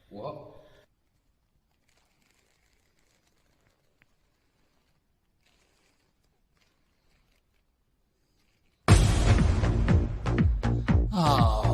What? Oh.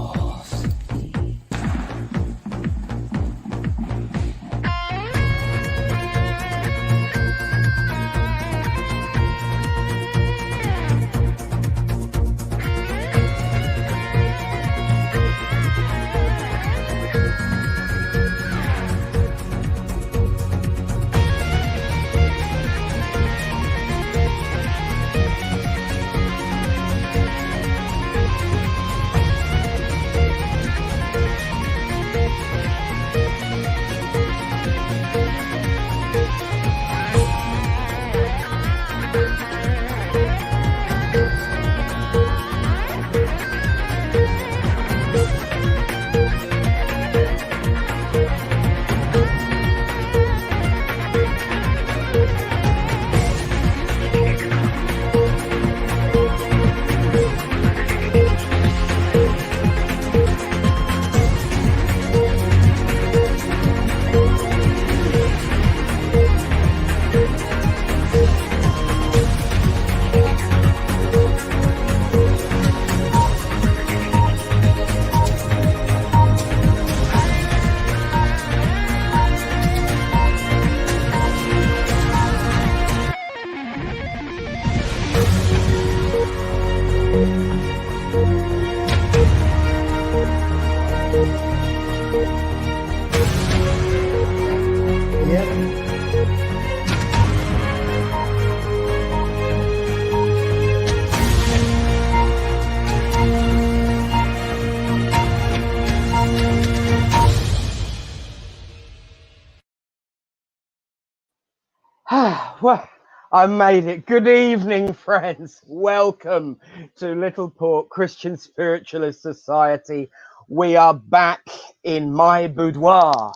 Well, I made it. Good evening, friends. Welcome to Littleport Christian Spiritualist Society. We are back in my boudoir.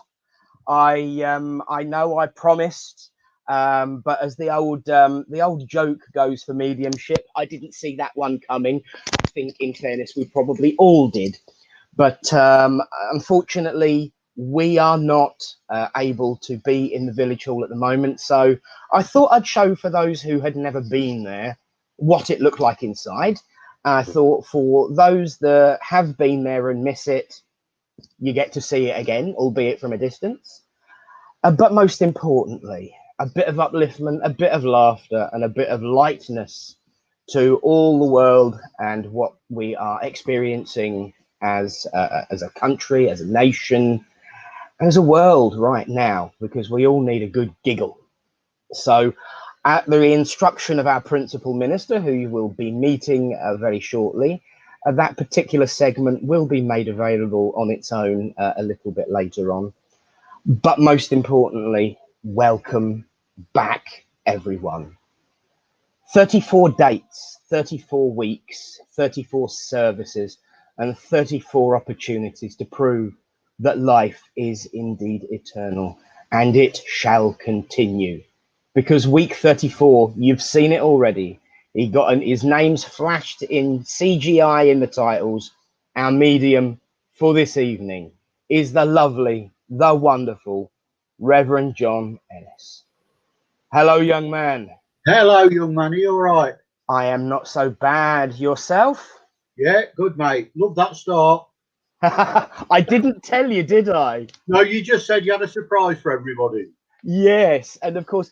I know I promised, but as the old joke goes for mediumship, I didn't see that one coming. I think, in fairness, we probably all did. But unfortunately, we are not able to be in the village hall at the moment. So I thought I'd show, for those who had never been there, what it looked like inside. I thought for those that have been there and miss it, you get to see it again, albeit from a distance. But most importantly, a bit of upliftment, a bit of laughter, and a bit of lightness to all the world and what we are experiencing as a country, as a nation, as a world right now, because we all need a good giggle. So at the instruction of our principal minister, who you will be meeting very shortly, that particular segment will be made available on its own a little bit later on. But most importantly, welcome back, everyone. 34 dates, 34 weeks, 34 services, and 34 opportunities to prove that life is indeed eternal, and it shall continue. Because week 34, you've seen it already. His name's flashed in CGI in the titles. Our medium for this evening is the lovely, the wonderful Reverend John Ennis. Hello, young man. Hello, young man. Are you all right? I am not so bad. Yourself? Yeah, good, mate. Love that start. I didn't tell you, did I? No, you just said you had a surprise for everybody. Yes, and of course,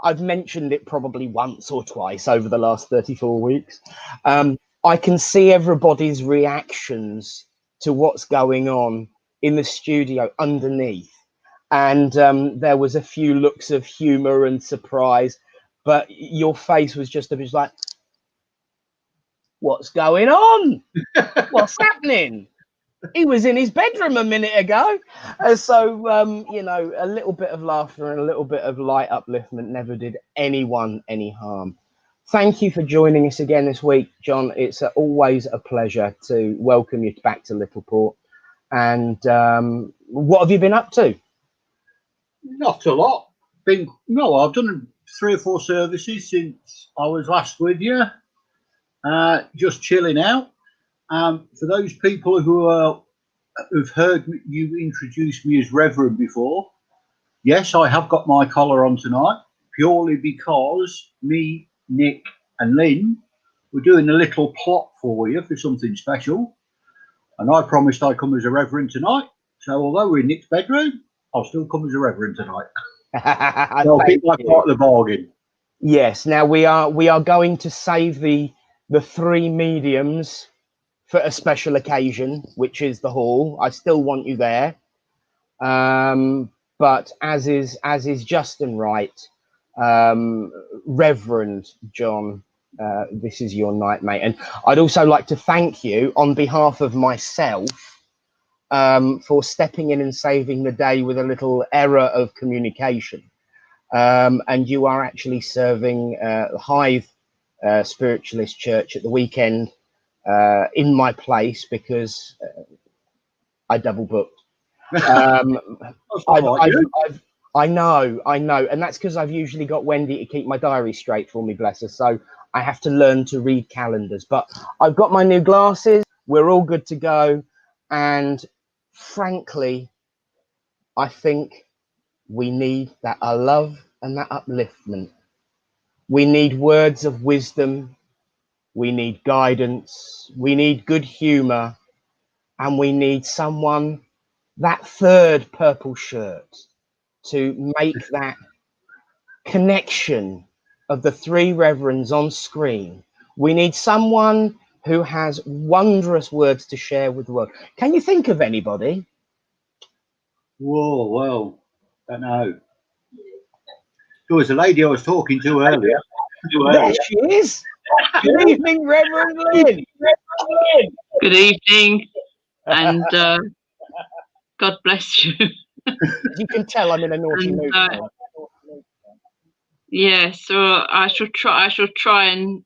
I've mentioned it probably once or twice over the last 34 weeks. I can see everybody's reactions to what's going on in the studio underneath. And there was a few looks of humor and surprise, but your face was just a bit like, what's going on? What's happening? He was in his bedroom a minute ago. So, you know, a little bit of laughter and a little bit of light upliftment never did anyone any harm. Thank you for joining us again this week, John. It's always a pleasure to welcome you back to Littleport. And what have you been up to? Not a lot. I've done 3 or 4 services since I was last with you. Just chilling out. For those people who are who've heard you introduce me as Reverend before, yes, I have got my collar on tonight, purely because me, Nick and Lynn were doing a little plot for you for something special. And I promised I'd come as a Reverend tonight. So although we're in Nick's bedroom, I'll still come as a Reverend tonight. I'll keep my part of the bargain. Yes. Now we are going to save the three mediums for a special occasion, which is the hall. I still want you there, but as is just and right, Reverend John, this is your night, mate. And I'd also like to thank you on behalf of myself for stepping in and saving the day with a little error of communication. And you are actually serving Hythe Spiritualist Church at the weekend in my place because I double booked. I know, and that's because I've usually got Wendy to keep my diary straight for me, bless her. So I have to learn to read calendars. But I've got my new glasses. We're all good to go. And frankly, I think we need that love and that upliftment. We need words of wisdom. We need guidance. We need good humor. And we need someone, that third purple shirt, to make that connection of the three reverends on screen. We need someone who has wondrous words to share with the world. Can you think of anybody? Whoa, well, don't know. There was a lady I was talking to earlier. There she is. Good evening, Reverend Lynn. Good evening, and God bless you. You can tell I'm in a naughty mood. Yeah, so I shall try and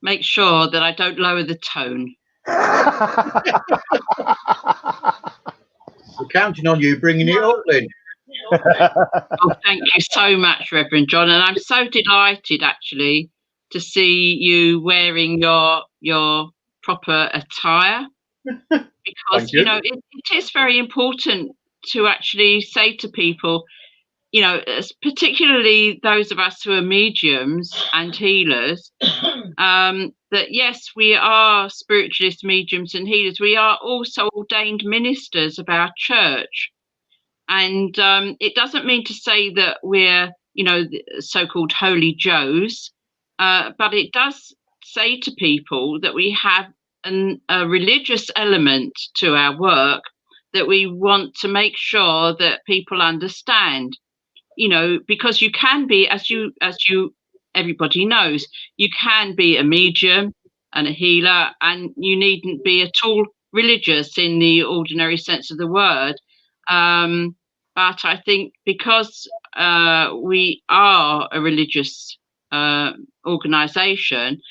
make sure that I don't lower the tone. We're counting on you bringing it up, Lynn. Oh, thank you so much, Reverend John, and I'm so delighted actually to see you wearing your proper attire, because it is very important to actually say to people, particularly those of us who are mediums and healers, that yes, we are spiritualists, mediums and healers. We are also ordained ministers of our church. And it doesn't mean to say that we're, so-called holy Joes, but it does say to people that we have a religious element to our work that we want to make sure that people understand. Because you can be, as you everybody knows, you can be a medium and a healer, and you needn't be at all religious in the ordinary sense of the word. But I think because we are a religious organisation,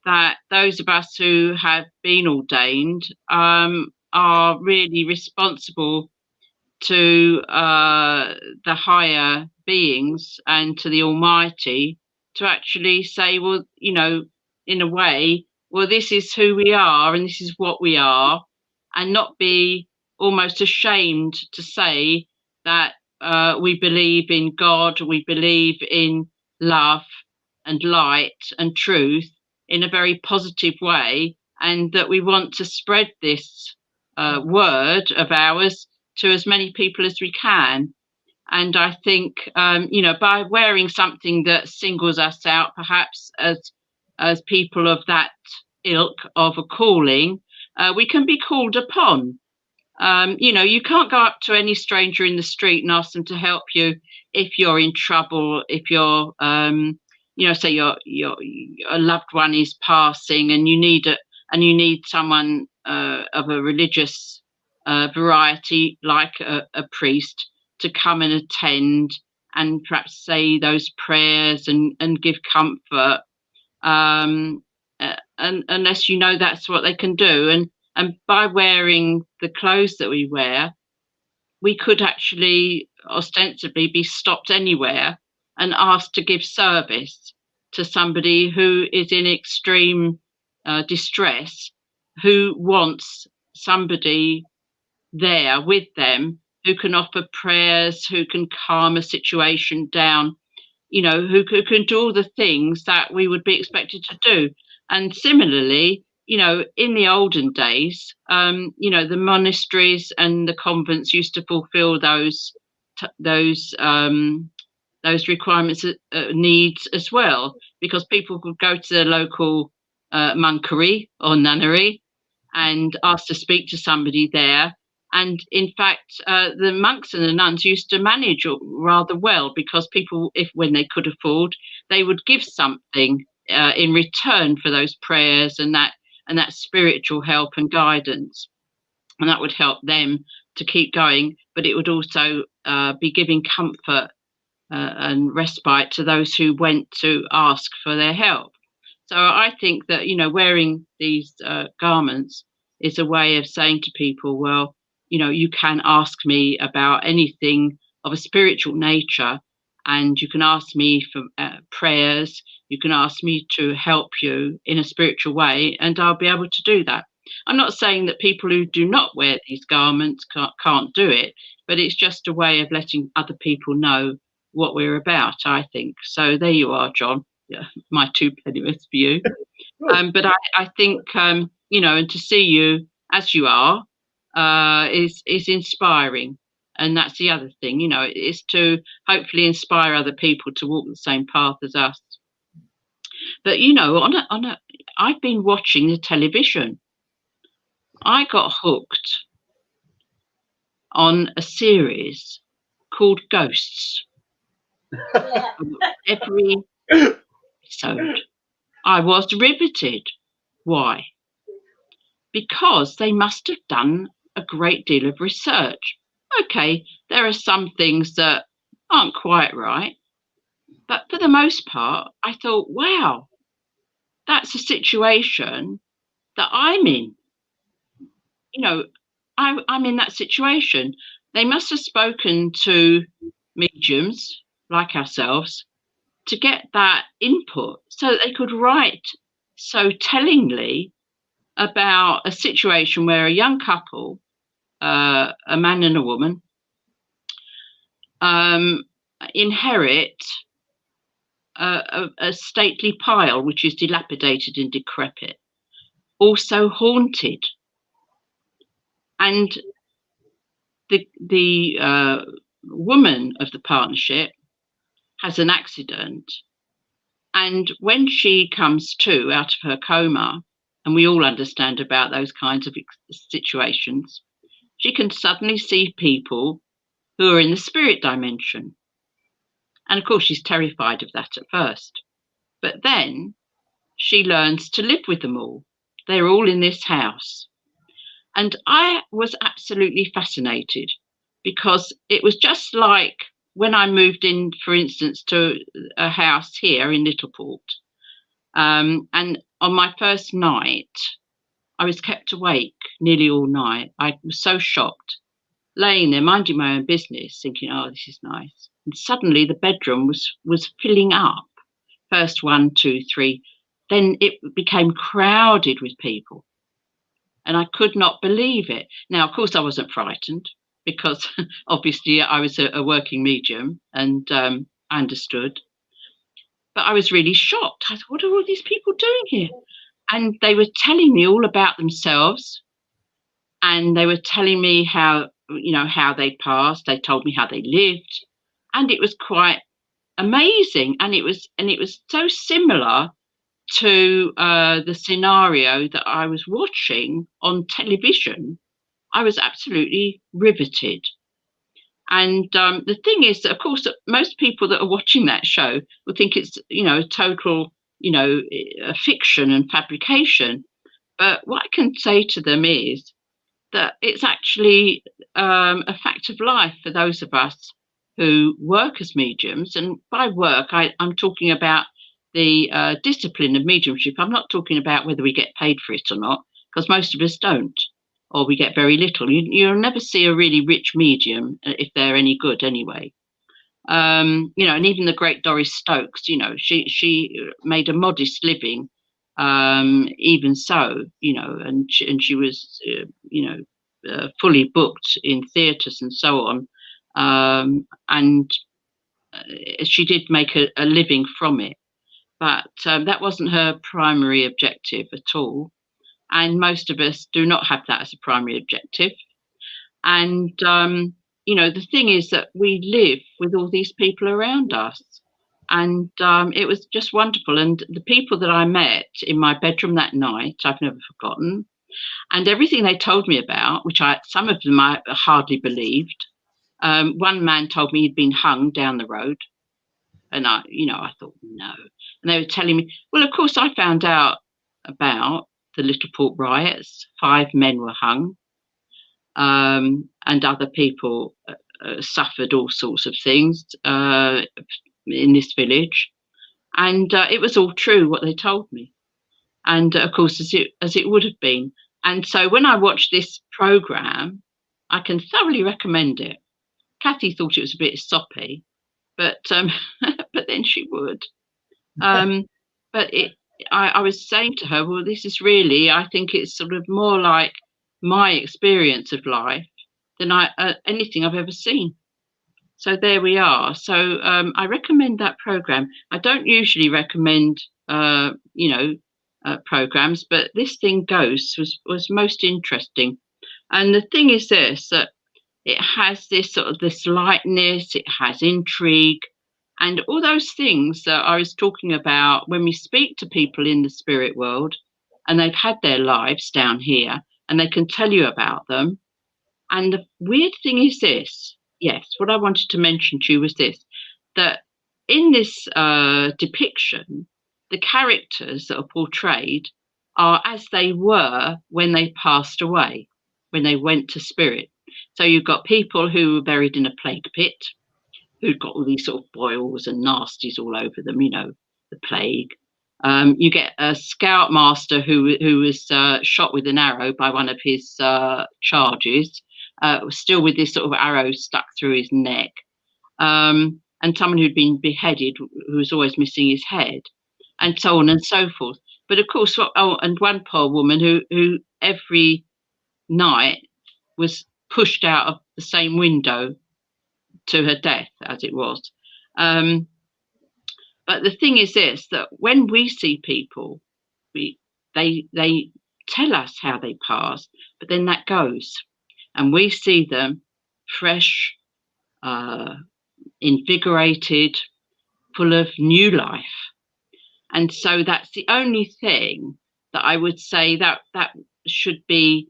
that those of us who have been ordained are really responsible to the higher beings and to the Almighty to actually say, well, in a way, well, this is who we are and this is what we are, and not be almost ashamed to say that we believe in God, we believe in love and light and truth in a very positive way, and that we want to spread this word of ours to as many people as we can. And I think, by wearing something that singles us out, perhaps as people of that ilk of a calling, we can be called upon. You can't go up to any stranger in the street and ask them to help you if you're in trouble, if you're, say your a loved one is passing and you need someone of a religious variety, like a priest, to come and attend and perhaps say those prayers and give comfort, and unless that's what they can do. And by wearing the clothes that we wear, we could actually ostensibly be stopped anywhere and asked to give service to somebody who is in extreme distress, who wants somebody there with them who can offer prayers, who can calm a situation down, you know, who can do all the things that we would be expected to do. And similarly, you know, in the olden days, you know, the monasteries and the convents used to fulfill those requirements, needs as well, because people could go to their local monkery or nunnery and ask to speak to somebody there. And in fact, the monks and the nuns used to manage rather well, because people, when they could afford, they would give something in return for those prayers and that spiritual help and guidance, and that would help them to keep going. But it would also be giving comfort and respite to those who went to ask for their help. So I think that, you know, wearing these garments is a way of saying to people, well, you know, you can ask me about anything of a spiritual nature, and you can ask me for prayers, you can ask me to help you in a spiritual way, and I'll be able to do that. I'm not saying that people who do not wear these garments can't do it, but it's just a way of letting other people know what we're about, I think. So there you are, John. Yeah, my 2 pennyworth for you. But I think, you know, and to see you as you are is inspiring. And that's the other thing, you know, is to hopefully inspire other people to walk the same path as us. But, you know, I've been watching the television. I got hooked on a series called Ghosts. Every episode, I was riveted. Why? Because they must have done a great deal of research. Okay, there are some things that aren't quite right, but for the most part, I thought, wow, that's a situation that I'm in. You know, I'm in that situation. They must have spoken to mediums like ourselves to get that input so that they could write so tellingly about a situation where a young couple, a man and a woman, inherit a stately pile which is dilapidated and decrepit, also haunted. And the woman of the partnership has an accident, and when she comes to out of her coma, and we all understand about those kinds of situations, she can suddenly see people who are in the spirit dimension. And of course, she's terrified of that at first. But then she learns to live with them all. They're all in this house. And I was absolutely fascinated, because it was just like when I moved in, for instance, to a house here in Littleport. And on my first night, I was kept awake nearly all night. I was so shocked, laying there minding my own business, thinking, oh, this is nice. And suddenly the bedroom was filling up. First 1, 2, 3. Then it became crowded with people. And I could not believe it. Now, of course, I wasn't frightened, because obviously I was a working medium, and I understood. But I was really shocked. I thought, what are all these people doing here? And they were telling me all about themselves. And they were telling me how, you know, how they passed. They told me how they lived. And it was quite amazing. And it was so similar to the scenario that I was watching on television. I was absolutely riveted. And the thing is that, of course, that most people that are watching that show will think it's, you know, total, you know, fiction and fabrication. But what I can say to them is that it's actually a fact of life for those of us who work as mediums. And by work, I'm talking about the discipline of mediumship. I'm not talking about whether we get paid for it or not, because most of us don't, or we get very little. You'll never see a really rich medium if they're any good anyway. You know, and even the great Doris Stokes, you know, she made a modest living even so, and she was, fully booked in theatres and so on. And she did make a living from it. But that wasn't her primary objective at all. And most of us do not have that as a primary objective. And, the thing is that we live with all these people around us. And it was just wonderful. And the people that I met in my bedroom that night, I've never forgotten. And everything they told me about, which some of them I hardly believed. One man told me he'd been hung down the road. And I thought, no. And they were telling me, well, of course, I found out about the Littleport riots. 5 men were hung, and other people suffered all sorts of things in this village. And it was all true, what they told me. And, of course, as it would have been. And so when I watched this programme, I can thoroughly recommend it. Kathy thought it was a bit soppy, but but then she would. But I was saying to her, well, this is really, I think it's sort of more like my experience of life than anything I've ever seen. So there we are. So I recommend that program. I don't usually recommend, programs, but this thing, Ghosts, was most interesting. And the thing is this, that it has this lightness, it has intrigue, and all those things that I was talking about when we speak to people in the spirit world and they've had their lives down here and they can tell you about them. And the weird thing is this, yes, what I wanted to mention to you was this, that in this depiction, the characters that are portrayed are as they were when they passed away, when they went to spirit. So you've got people who were buried in a plague pit, who'd got all these sort of boils and nasties all over them, the plague. You get a scoutmaster who was shot with an arrow by one of his charges, still with this sort of arrow stuck through his neck, and someone who'd been beheaded, who was always missing his head, and so on and so forth. But of course, and one poor woman who every night was pushed out of the same window to her death, as it was. But the thing is this, that when we see people, they tell us how they pass, but then that goes. And we see them fresh, invigorated, full of new life. And so that's the only thing that I would say that should be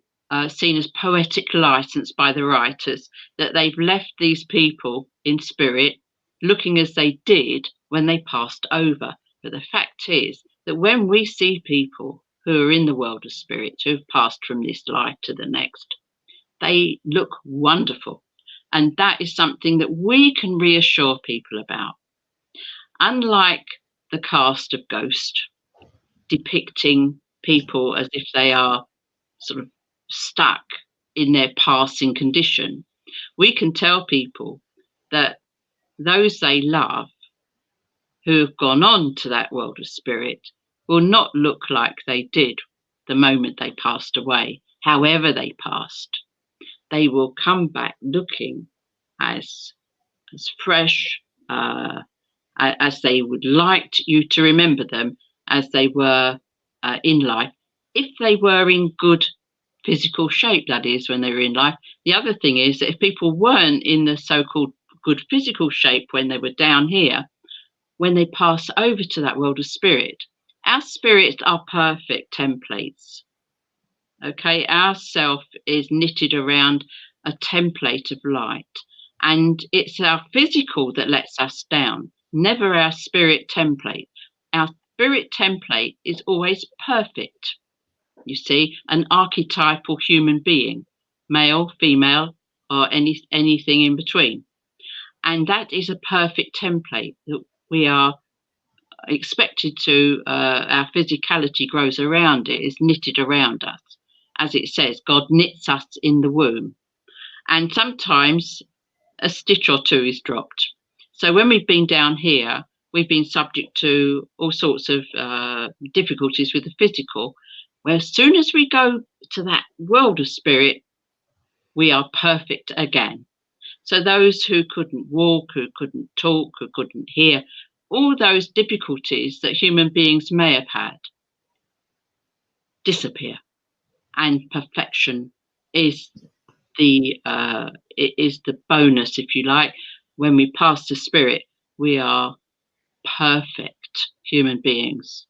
seen as poetic license by the writers, that they've left these people in spirit looking as they did when they passed over. But the fact is that when we see people who are in the world of spirit, who have passed from this life to the next, they look wonderful. And that is something that we can reassure people about. Unlike the cast of Ghost, depicting people as if they are sort of stuck in their passing condition, we can tell people that those they love who have gone on to that world of spirit will not look like they did the moment they passed away. However they passed, they will come back looking as fresh, as they would like you to remember them as they were in life, if they were in good physical shape, that is, when they were in life. The other thing is that if people weren't in the so-called good physical shape when they were down here, when they pass over to that world of spirit, our spirits are perfect templates. Okay, our self is knitted around a template of light, and it's our physical that lets us down, never our spirit template. Our spirit template is always perfect. You see, an archetypal human being, male, female, or anything in between. And that is a perfect template that we are expected to, our physicality grows around it, is knitted around us. As it says, God knits us in the womb. And sometimes a stitch or two is dropped. So when we've been down here, we've been subject to all sorts of difficulties with the physical, where as soon as we go to that world of spirit, we are perfect again. So those who couldn't walk, who couldn't talk, who couldn't hear, all those difficulties that human beings may have had disappear, and perfection is the bonus, if you like. When we pass the spirit, we are perfect human beings.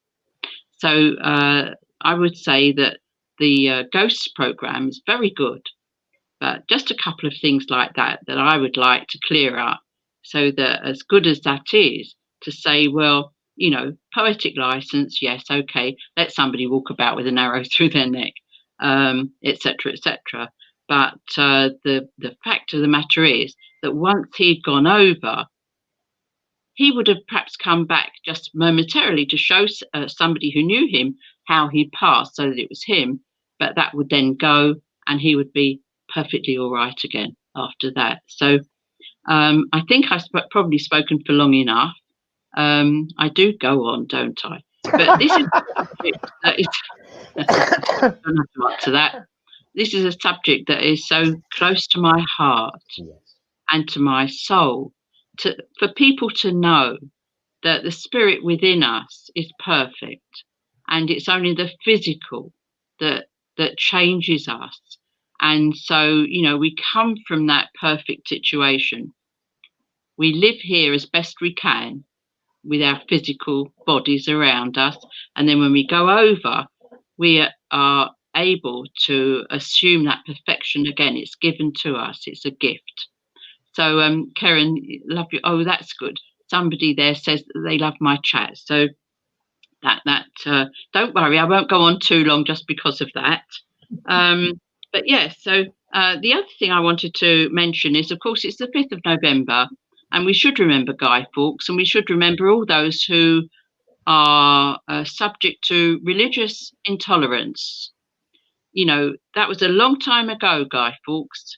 So I would say that the ghosts program is very good, but just a couple of things like that I would like to clear up, so that, as good as that is, to say, well, you know, poetic license, yes, okay, let somebody walk about with an arrow through their neck, etc., etc. But the fact of the matter is that once he'd gone over, he would have perhaps come back just momentarily to show somebody who knew him how he passed, so that it was him, but that would then go and he would be perfectly all right again after that. So I think I've probably spoken for long enough. I do go on, don't I? But this is a subject that is I don't have to answer that. This is a subject that is so close to my heart and to my soul, for people to know that the spirit within us is perfect, and it's only the physical that changes us. And so, you know, we come from that perfect situation. We live here as best we can with our physical bodies around us, and then when we go over, we are able to assume that perfection again. It's given to us. It's a gift. So, Karen, love you. Oh, that's good. Somebody there says that they love my chat. So don't worry, I won't go on too long just because of that. But yeah, so the other thing I wanted to mention is, of course, it's the 5th of November, and we should remember Guy Fawkes, and we should remember all those who are subject to religious intolerance. You know, that was a long time ago, Guy Fawkes.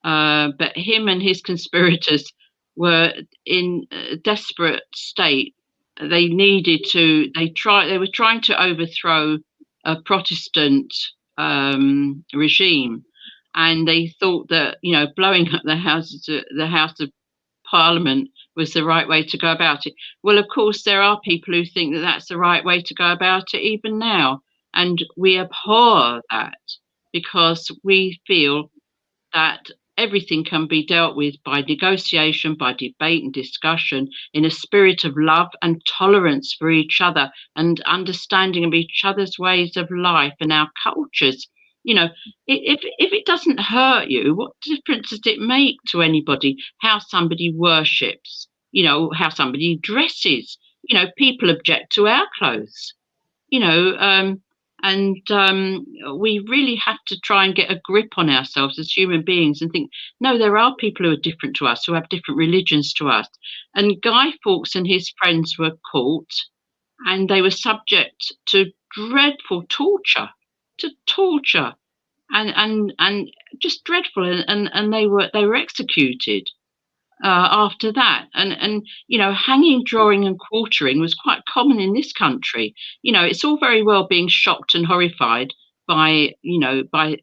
But him and his conspirators were in a desperate state. They were trying to overthrow a Protestant regime, and they thought that, you know, blowing up the House of Parliament was the right way to go about it. Well, of course, there are people who think that that's the right way to go about it even now, and we abhor that, because we feel that everything can be dealt with by negotiation, by debate and discussion, in a spirit of love and tolerance for each other, and understanding of each other's ways of life and our cultures. You know, if it doesn't hurt you, what difference does it make to anybody how somebody worships, you know, how somebody dresses? You know, people object to our clothes, you know, and we really have to try and get a grip on ourselves as human beings and think, no, there are people who are different to us, who have different religions to us. And Guy Fawkes and his friends were caught, and they were subject to dreadful torture, and just dreadful, and they were executed after that. And you know, hanging, drawing and quartering was quite common in this country. You know, it's all very well being shocked and horrified by, you know, by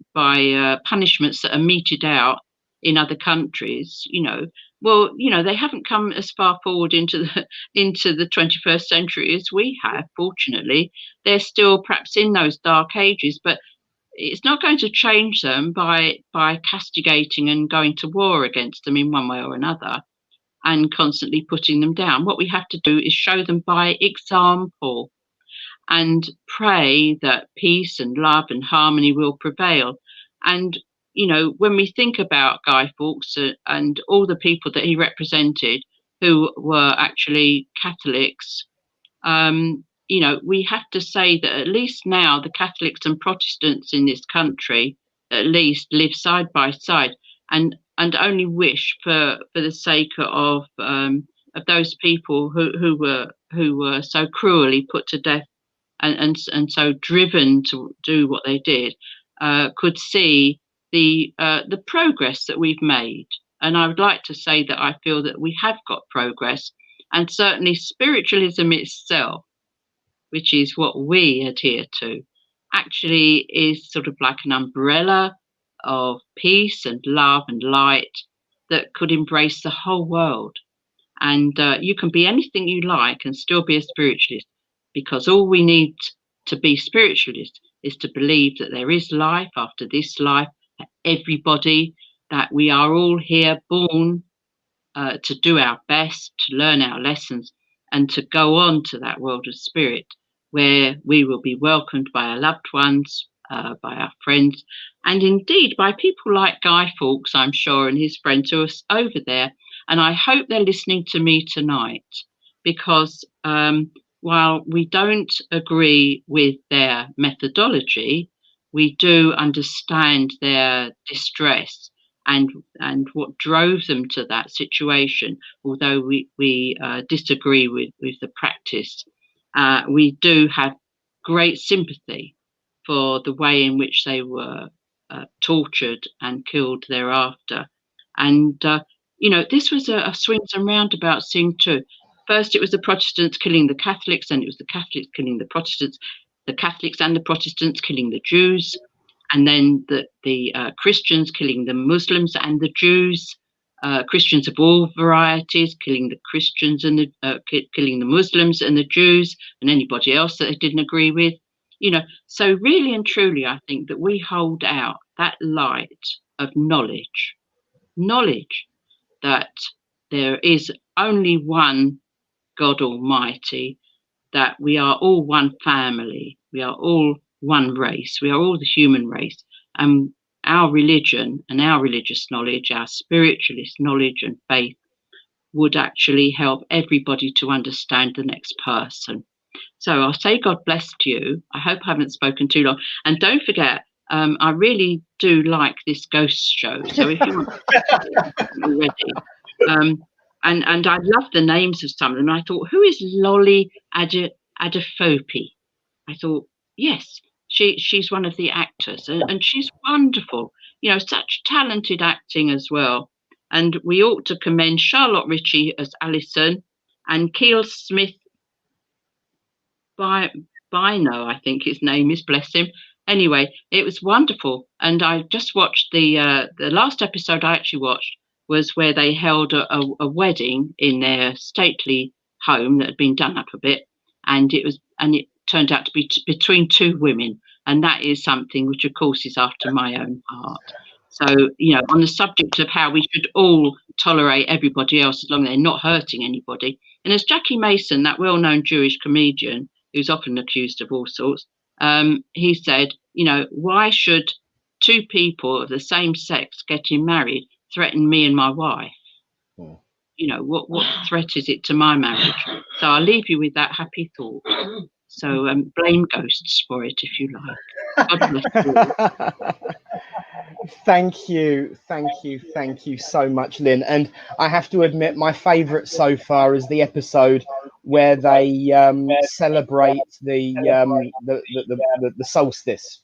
punishments that are meted out in other countries, you know. Well, you know, they haven't come as far forward into the 21st century as we have, fortunately. They're still perhaps in those dark ages, but it's not going to change them by castigating and going to war against them in one way or another and constantly putting them down. What we have to do is show them by example and pray that peace and love and harmony will prevail. And, you know, when we think about Guy Fawkes and all the people that he represented who were actually Catholics, you know, we have to say that at least now the Catholics and Protestants in this country at least live side by side, and only wish for the sake of those people who were so cruelly put to death and so driven to do what they did, could see the progress that we've made. And I would like to say that I feel that we have got progress, And certainly spiritualism itself, which is what we adhere to, actually is sort of like an umbrella of peace and love and light that could embrace the whole world. And you can be anything you like and still be a spiritualist, because all we need to be spiritualist is to believe that there is life after this life, that everybody, that we are all here born to do our best, to learn our lessons, and to go on to that world of spirit where we will be welcomed by our loved ones, by our friends, and indeed by people like Guy Fawkes, I'm sure, and his friends who are over there. And I hope they're listening to me tonight, because while we don't agree with their methodology, we do understand their distress and what drove them to that situation. Although we disagree with the practice, we do have great sympathy for the way in which they were tortured and killed thereafter. And this was a swings and roundabouts thing too. First, it was the Protestants killing the Catholics, and it was the Catholics killing the Protestants, the Catholics and the Protestants killing the Jews, and then the Christians killing the Muslims and the Jews, Christians of all varieties killing the Christians and killing the Muslims and the Jews and anybody else that they didn't agree with. So really and truly, I think that we hold out that light of knowledge that there is only one God Almighty, that we are all one family, we are all one race, we are all the human race, and our religion and our religious knowledge, our spiritualist knowledge and faith would actually help everybody to understand the next person. So I'll say God bless to you. I hope I haven't spoken too long. And don't forget, I really do like this ghost show. So if you want to already, and I love the names of some of them. I thought, who is Lolly Adefope? I thought, yes, she's one of the actors, and she's wonderful. Such talented acting as well. And we ought to commend Charlotte Ritchie as Alison and Keel Smith Bino, I think his name is, bless him. Anyway, it was wonderful. And I just watched the last episode I actually watched was where they held a wedding in their stately home that had been done up a bit, and it turned out to be between two women, and that is something which of course is after my own heart. So on the subject of how we should all tolerate everybody else as long as they're not hurting anybody, and as Jackie Mason, that well-known Jewish comedian who's often accused of all sorts, he said, why should two people of the same sex getting married threaten me and my wife? What threat is it to my marriage? So I'll leave you with that happy thought. So blame ghosts for it if you like. God bless you. Thank you so much, Lynn. And I have to admit, my favourite so far is the episode where they celebrate the solstice,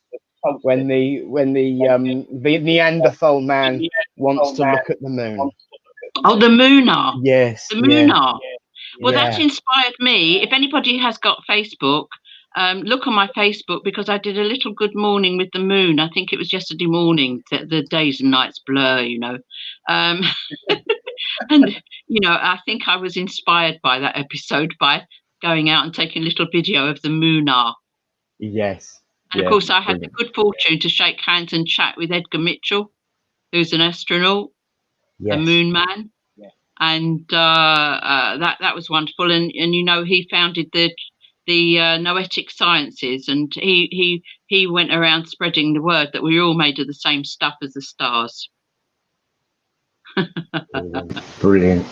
when the Neanderthal man wants to look at the moon. Oh, the Moonar. Yes, the Moonar. Yeah. Well, that inspired me. If anybody has got Facebook, look on my Facebook, because I did a little good morning with the moon. I think it was yesterday morning. The days and nights blur, and I think I was inspired by that episode by going out and taking a little video of the Moonar. Yes. And of course, I had the good fortune to shake hands and chat with Edgar Mitchell, who's an astronaut, a moon man. And that was wonderful. And he founded the noetic sciences, and he went around spreading the word that we're all made of the same stuff as the stars. Brilliant.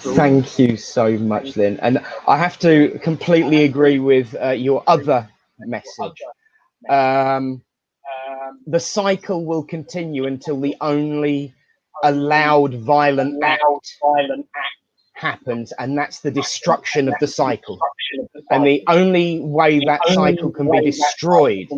Thank you so much, Lynn. And I have to completely agree with your other message. The cycle will continue until the only allowed violent act happens, and that's the destruction of the cycle. And the only way that cycle can be destroyed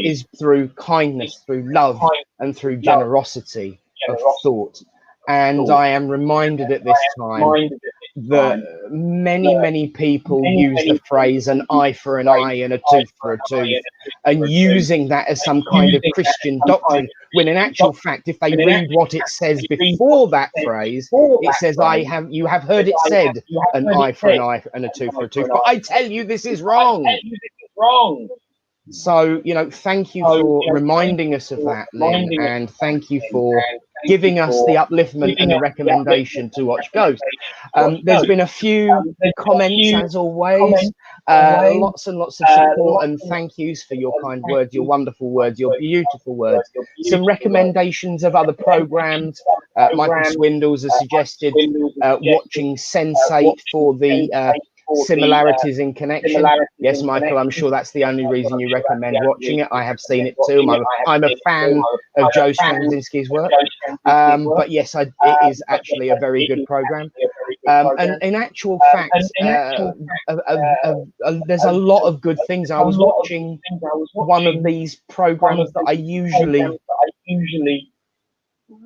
is through kindness, through love, and through generosity of thought. And I am reminded at this time that many people use the phrase an eye for an eye and a tooth for a tooth, and using that as some kind of Christian doctrine, when in actual fact, if they read what it says before that phrase, it says, you have heard it said, an eye for an eye and a tooth for a tooth. But I tell you, this is wrong. So, thank you for reminding us of that, Lynn, and thank you for giving us the upliftment and the recommendation to watch Ghost. There's been a few comments, as always, lots and lots of support and thank yous for your kind words, your wonderful words, your beautiful words. Some recommendations of other programs. Michael Swindles has suggested watching Sense8 for the similarities in connection. Yes, Michael, I'm sure that's the only reason you recommend watching it. I have seen it too. I'm a fan of Joe Straczynski's work. But yes, it is actually a very good program. And in actual fact, there's a lot of good things. I was watching one of these programs that I usually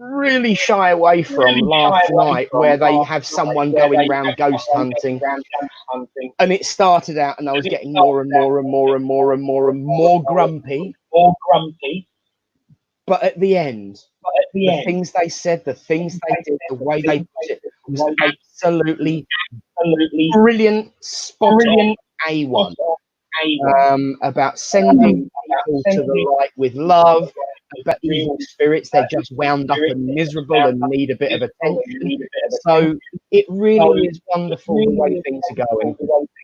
really shy away from last night, where they have someone going around ghost hunting, and it started out and I was getting more and more grumpy, but at the end, the things they said, the things they did, the way they put it was absolutely brilliant, spot on, A1. About sending people to the light with love, but evil spirits, they're just wound up and miserable and need a bit of attention. So it really is wonderful the way things are going.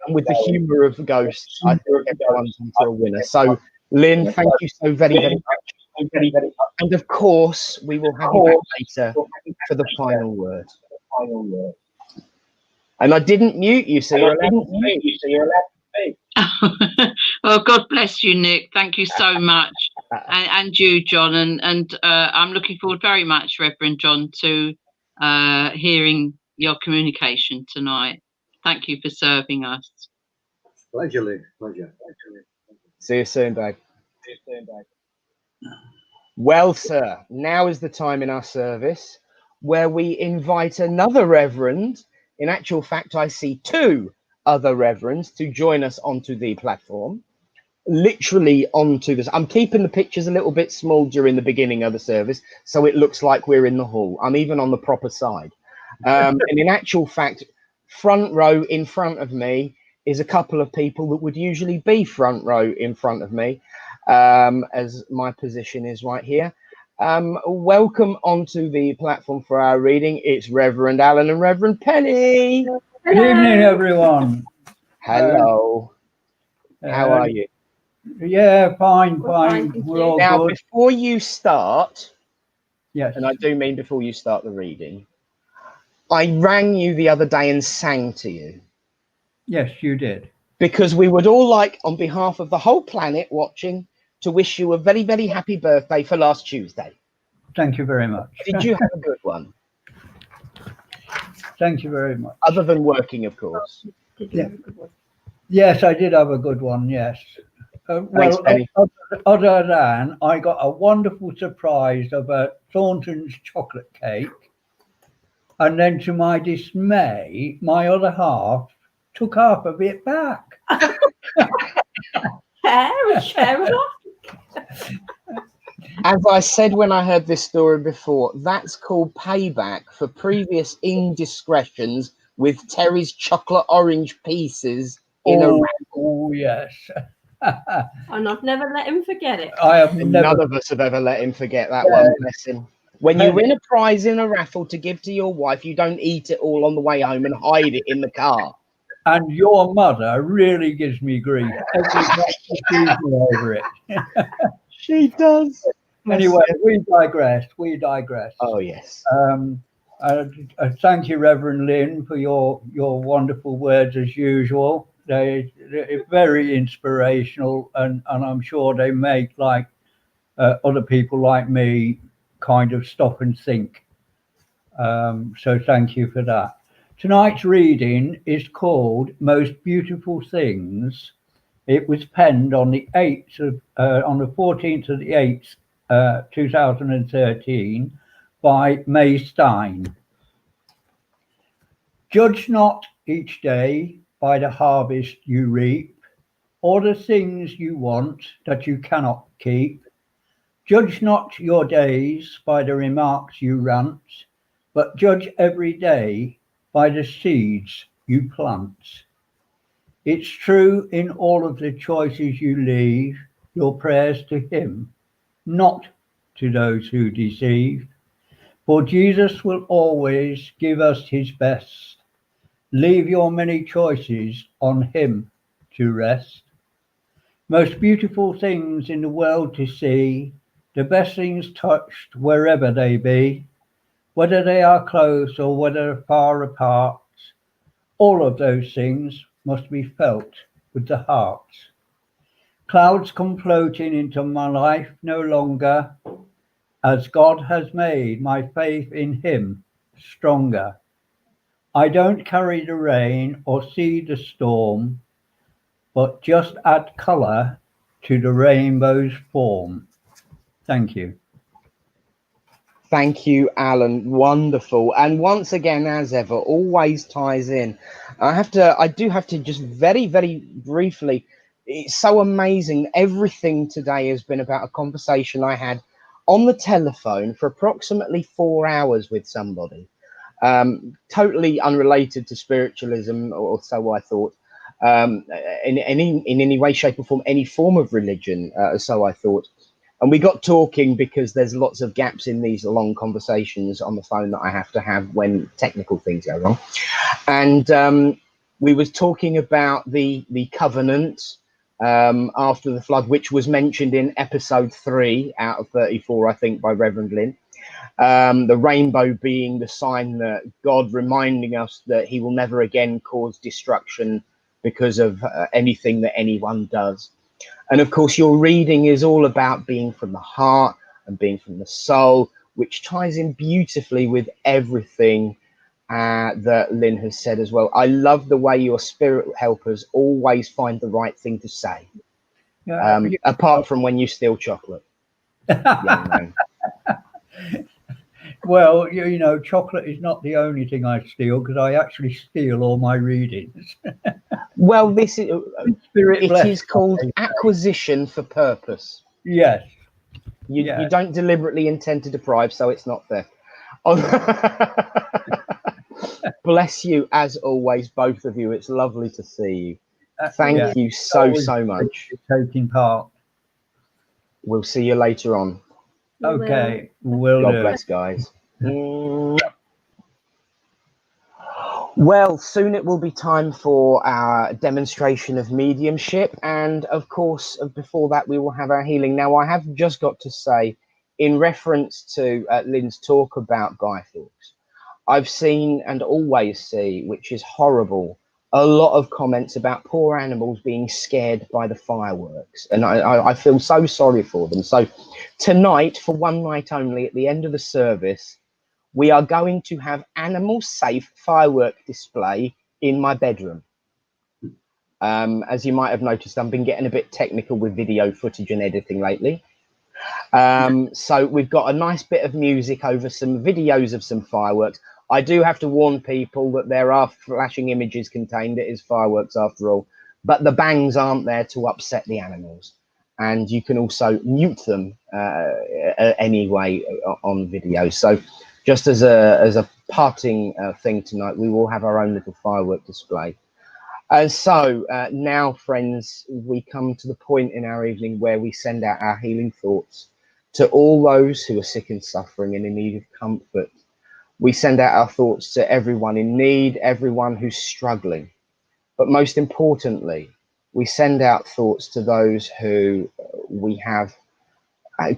And with the humour of ghosts, I think everyone's in for a winner. So, Lynn, thank you so very much. And of course, we will have you back later for the final word. And I didn't mute you, so you're allowed to speak. Well, God bless you, Nick. Thank you so much, and you, John. And I'm looking forward very much, Reverend John, to hearing your communication tonight. Thank you for serving us. Pleasure, Lynn. Pleasure. See you soon, babe. Well, sir, now is the time in our service where we invite another reverend. In actual fact, I see two other reverends to join us onto the platform, literally onto this. I'm keeping the pictures a little bit small during the beginning of the service, so it looks like we're in the hall. I'm even on the proper side. And in actual fact, front row in front of me is a couple of people that would usually be front row in front of me, as my position is right here. Welcome onto the platform for our reading. It's Reverend Alan and Reverend Penny. Good evening, everyone. Hello. How are you? Yeah, fine. We're all now, good. before you start, Yes. and I do mean before you start the reading, I rang you the other day and sang to you. Yes, you did. Because we would all like, on behalf of the whole planet watching, to wish you a very, very happy birthday for last Tuesday. Thank you very much. Did you have a good one? Thank you very much. Other than working, of course. Yeah. Yes, I did have a good one, yes. Thanks, Penny. Other than I got a wonderful surprise of a Thornton's chocolate cake. And then to my dismay, my other half took half of it back. As I said when I heard this story before, that's called payback for previous indiscretions with Terry's chocolate orange pieces in a raffle. Oh, yes. And I've never let him forget it. I have never. None of us have ever let him forget that one, bless him. When you win a prize in a raffle to give to your wife, you don't eat it all on the way home and hide it in the car. And your mother really gives me grief. Over it. She does. Anyway, we digress. Oh, yes. Thank you, Reverend Lynn, for your wonderful words as usual. They're very inspirational, and I'm sure they make like other people like me kind of stop and think. So thank you for that. Tonight's reading is called Most Beautiful Things. It was penned on the 14th of the 8th, 2013 by May Stein. Judge not each day by the harvest you reap, or the things you want that you cannot keep. Judge not your days by the remarks you rant, but judge every day by the seeds you plant. It's true in all of the choices you leave your prayers to him, not to those who deceive. For Jesus will always give us his best. Leave your many choices on him to rest. Most beautiful things in the world to see, the best things touched wherever they be, whether they are close or whether far apart, all of those things must be felt with the heart. Clouds come floating into my life no longer, as God has made my faith in him stronger. I don't carry the rain or see the storm, but just add colour to the rainbow's form. Thank you. Thank you, Alan. Wonderful. And once again, as ever, always ties in. I do have to just very, very briefly, it's so amazing. Everything today has been about a conversation I had on the telephone for approximately 4 hours with somebody, totally unrelated to spiritualism, or so I thought, in any way, shape or form, any form of religion, so I thought. And we got talking because there's lots of gaps in these long conversations on the phone that I have to have when technical things go wrong. And we was talking about the covenant after the flood, which was mentioned in episode 3 out of 34, I think, by Reverend Lynn. The rainbow being the sign that God reminding us that he will never again cause destruction because of anything that anyone does. And of course, your reading is all about being from the heart and being from the soul, which ties in beautifully with everything that Lynn has said as well. I love the way your spirit helpers always find the right thing to say, apart from when you steal chocolate. Young man. Well, you know, chocolate is not the only thing I steal, because I actually steal all my readings. Well, this is Spirit it is called acquisition for purpose. Yes. You don't deliberately intend to deprive, so it's not fair. Bless you as always, both of you. It's lovely to see you. Thank you so much for taking part. We'll see you later on. Okay, will God do. bless, guys. Well, soon it will be time for our demonstration of mediumship, and of course, before that, we will have our healing. Now, I have just got to say, in reference to Lynn's talk about Guy Fawkes, I've seen and always see, which is horrible, a lot of comments about poor animals being scared by the fireworks, and I feel so sorry for them. So tonight, for one night only, at the end of the service, we are going to have animal safe firework display in my bedroom. As you might have noticed, I've been getting a bit technical with video footage and editing lately. So we've got a nice bit of music over some videos of some fireworks. I do have to warn people that there are flashing images contained. It is fireworks after all, but the bangs aren't there to upset the animals. And you can also mute them anyway on video. So just as a parting thing tonight, we will have our own little firework display. And so now, friends, we come to the point in our evening where we send out our healing thoughts to all those who are sick and suffering and in need of comfort. We send out our thoughts to everyone in need, everyone who's struggling. But most importantly, we send out thoughts to those who we have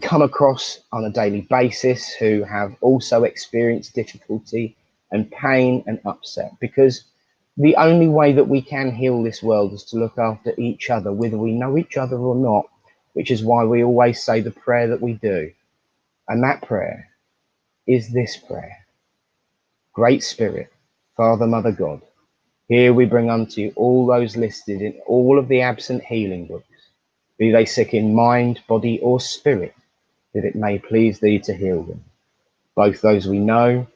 come across on a daily basis, who have also experienced difficulty and pain and upset, because the only way that we can heal this world is to look after each other, whether we know each other or not, which is why we always say the prayer that we do. And that prayer is this prayer. Great Spirit, Father, Mother, God, here we bring unto you all those listed in all of the absent healing books, be they sick in mind, body, or spirit, that it may please thee to heal them, both those we know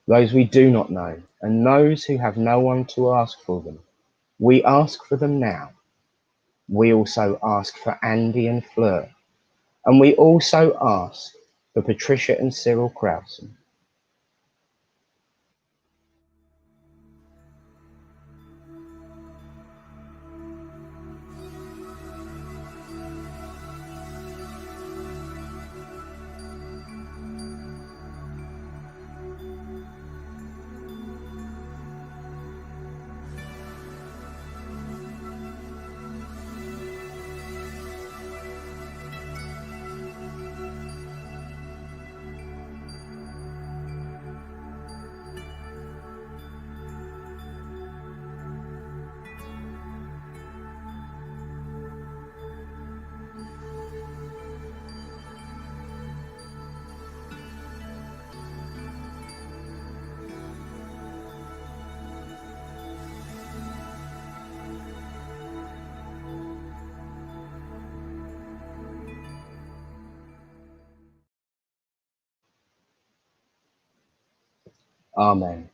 those we do not know, and those who have no one to ask for them. We ask for them now. We also ask for Andy and Fleur, and we also ask for Patricia and Cyril Krausen. Amen.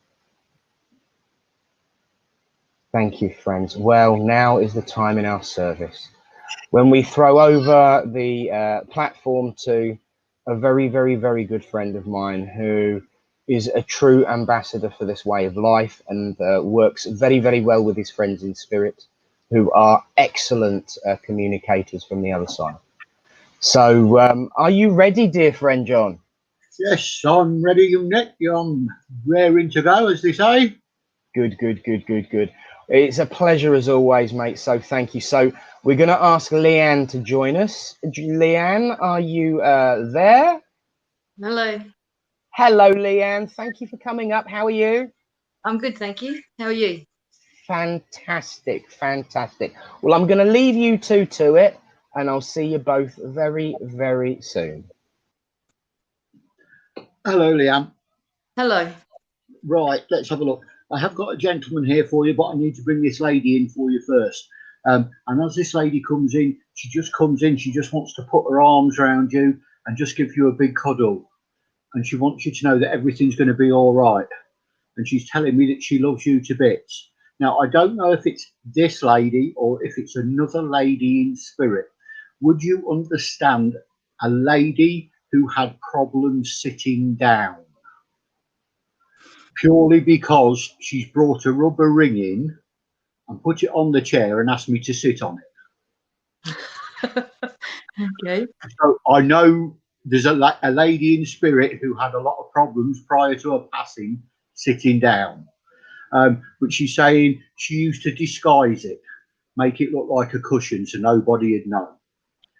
Thank you, friends. Well, now is the time in our service when we throw over the platform to a very, very, very good friend of mine who is a true ambassador for this way of life and works very, very well with his friends in spirit, who are excellent communicators from the other side. So are you ready, dear friend John? Yes, I'm ready, Nick. I'm raring to go, as they say. Good, good, good, good, good. It's a pleasure as always, mate. So thank you. So we're going to ask Leanne to join us. Leanne, are you there? Hello. Hello, Leanne. Thank you for coming up. How are you? I'm good, thank you. How are you? Fantastic, fantastic. Well, I'm going to leave you two to it, and I'll see you both very, very soon. Hello, Liam. Hello. Right, let's have a look. I have got a gentleman here for you, but I need to bring this lady in for you first. And as this lady comes in, she just wants to put her arms around you and just give you a big cuddle. And she wants you to know that everything's going to be all right. And she's telling me that she loves you to bits. Now, I don't know if it's this lady or if it's another lady in spirit. Would you understand a lady who had problems sitting down? Purely because she's brought a rubber ring in and put it on the chair and asked me to sit on it. Okay. So I know there's a lady in spirit who had a lot of problems prior to her passing sitting down. But she's saying she used to disguise it, make it look like a cushion so nobody would know.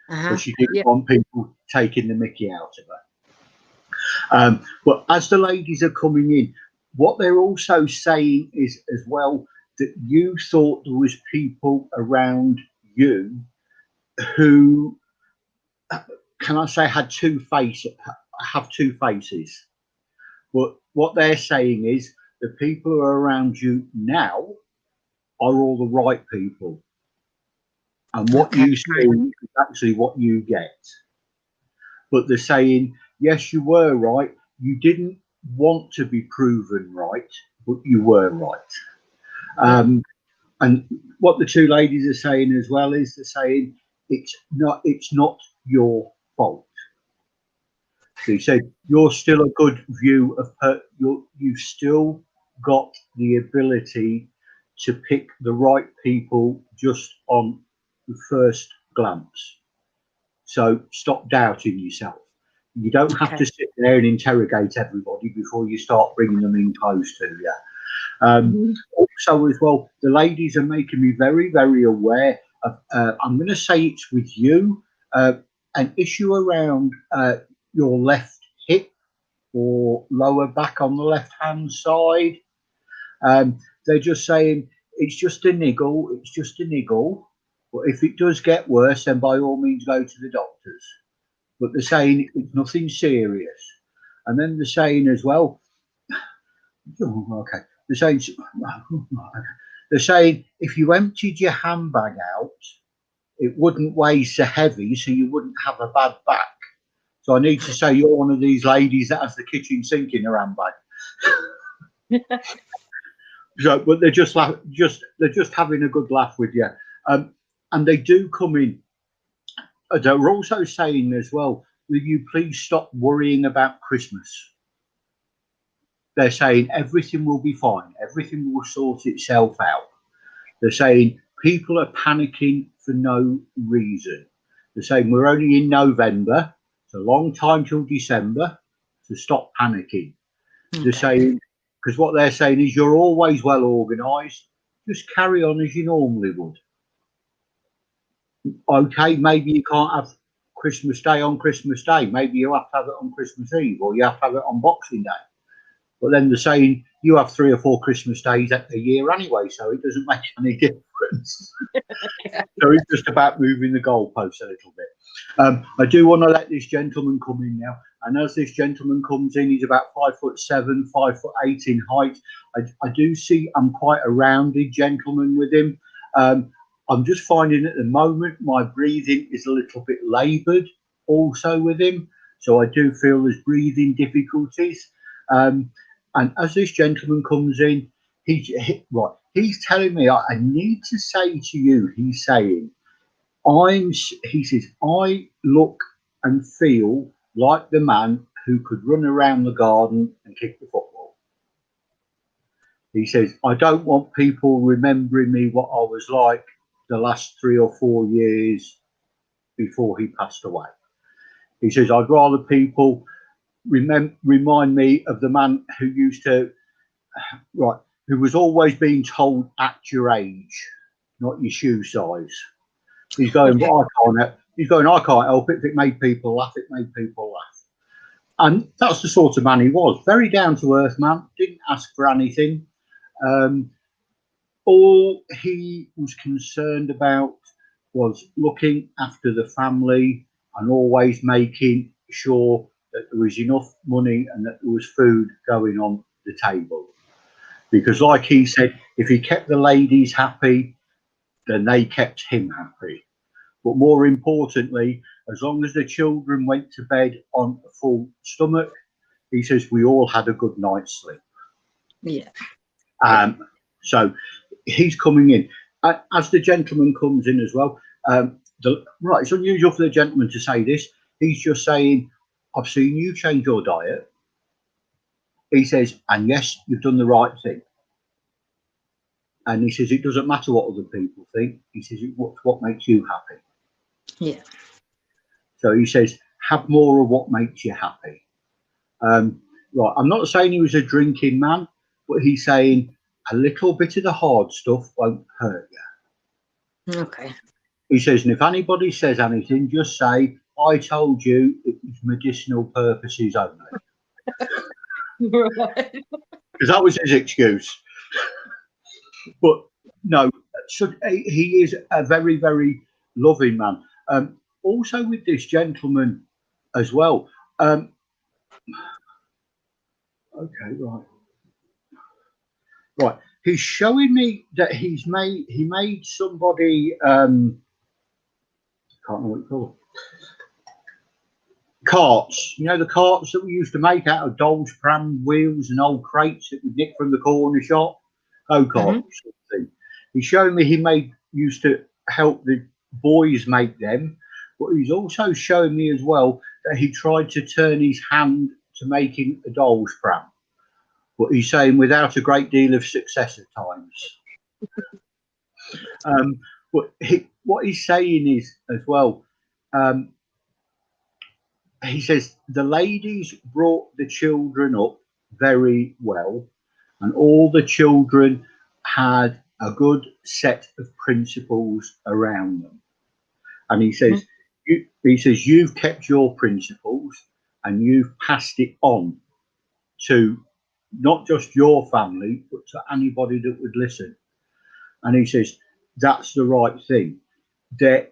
But she didn't want people taking the mickey out of her. But as the ladies are coming in, what they're also saying is as well that you thought there was people around you who, can I say, have two faces. But what they're saying is the people who are around you now are all the right people. And what you see is actually what you get. But they're saying, yes, you were right. You didn't want to be proven right, but you were right. And what the two ladies are saying as well is they're saying it's not your fault. So you said you're still a good view of you've still got the ability to pick the right people just on the first glance. So stop doubting yourself. You don't have to sit there and interrogate everybody before you start bringing them in close to you. Also, as well, the ladies are making me very, very aware of, I'm going to say it's with you, an issue around your left hip or lower back on the left-hand side. They're just saying it's just a niggle, but if it does get worse, then by all means go to the doctors. But they're saying it's nothing serious. And then they're saying as well, they're saying if you emptied your handbag out, it wouldn't weigh so heavy, so you wouldn't have a bad back. So I need to say you're one of these ladies that has the kitchen sink in her handbag. So, but they're just they're just having a good laugh with you, and they do come in. They're also saying as well, will you please stop worrying about Christmas? They're saying everything will be fine, everything will sort itself out. They're saying people are panicking for no reason. They're saying we're only in November, it's a long time till December, so stop panicking. They're saying, because what they're saying is you're always well organised, just carry on as you normally would. Okay, maybe you can't have Christmas Day on Christmas Day, maybe you have to have it on Christmas Eve, or you have to have it on Boxing Day. But then they're saying you have 3 or 4 Christmas days a year anyway, so it doesn't make any difference. So it's just about moving the goalposts a little bit. I do want to let this gentleman come in now. And as this gentleman comes in, he's about 5'7", 5'8" in height. I do see I'm quite a rounded gentleman with him. I'm just finding at the moment my breathing is a little bit laboured also with him. So I do feel there's breathing difficulties. And as this gentleman comes in, he's telling me, I need to say to you, he's saying, he says, I look and feel like the man who could run around the garden and kick the football. He says, I don't want people remembering me what I was like the last 3 or 4 years before he passed away. He says, I'd rather people remind me of the man who used to, who was always being told act your age, not your shoe size. He's going, well, I can't help it. If it made people laugh, it made people laugh. And that's the sort of man he was. Very down to earth man, didn't ask for anything. All he was concerned about was looking after the family and always making sure that there was enough money and that there was food going on the table. Because like he said, if he kept the ladies happy, then they kept him happy. But more importantly, as long as the children went to bed on a full stomach, he says we all had a good night's sleep. Yeah. So he's coming in. As the gentleman comes in as well, it's unusual for the gentleman to say this. He's just saying, I've seen you change your diet. He says, and yes, you've done the right thing. And he says, it doesn't matter what other people think. He says, what makes you happy? Yeah. So he says, have more of what makes you happy. I'm not saying he was a drinking man, but he's saying a little bit of the hard stuff won't hurt you. Okay. He says, and if anybody says anything, just say, I told you it was medicinal purposes only. Right. Because that was his excuse. But no, so he is a very, very loving man. Also with this gentleman as well. Okay, right. He's showing me that he made somebody can't remember what you call them. Carts, you know, the carts that we used to make out of dolls, pram wheels and old crates that we nicked from the corner shop. Carts. He's showing me he used to help the boys make them, but he's also showing me as well that he tried to turn his hand to making a doll's pram. But he's saying without a great deal of success at times. But what he's saying is as well, he says the ladies brought the children up very well, and all the children had a good set of principles around them. And he says, you've kept your principles and you've passed it on to not just your family, but to anybody that would listen. And he says, that's the right thing.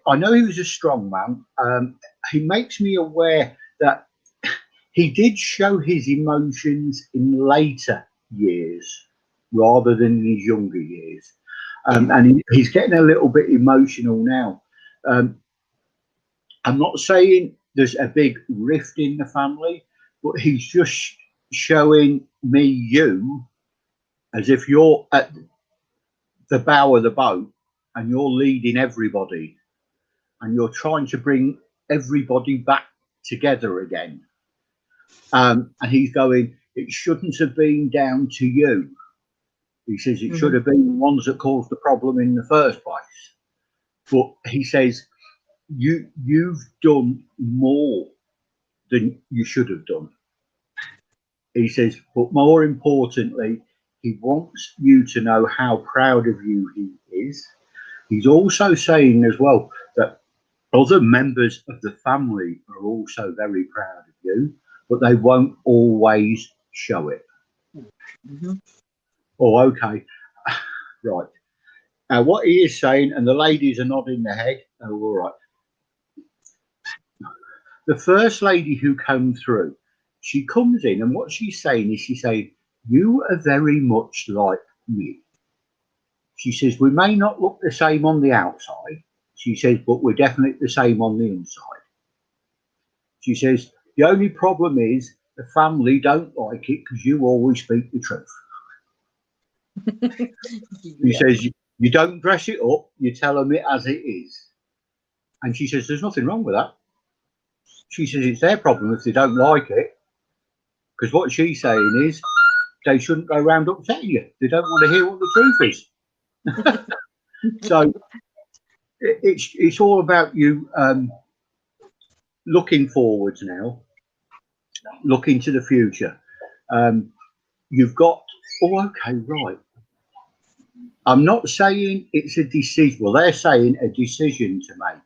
I know he was a strong man. He makes me aware that he did show his emotions in later years rather than in his younger years. And he's getting a little bit emotional now. I'm not saying there's a big rift in the family, but he's just showing me you as if you're at the bow of the boat and you're leading everybody and you're trying to bring everybody back together again. And he's going, it shouldn't have been down to you. He says it should have been the ones that caused the problem in the first place. But he says, you've done more than you should have done. He says, but more importantly, he wants you to know how proud of you he is. He's also saying as well that other members of the family are also very proud of you, but they won't always show it. Oh, okay. Right. Now, what he is saying, and the ladies are nodding their head, oh, all right. The first lady who came through, she comes in, and what she's saying is, she's saying, you are very much like me. She says, we may not look the same on the outside. She says, but we're definitely the same on the inside. She says, the only problem is the family don't like it because you always speak the truth. She says, you don't dress it up, you tell them it as it is. And she says, there's nothing wrong with that. She says, it's their problem if they don't like it. Because what she's saying is, they shouldn't go around upsetting you. They don't want to hear what the truth is. So it's all about you looking forwards now, looking to the future. You've got, oh, okay, right. I'm not saying it's a decision. Well, they're saying a decision to make.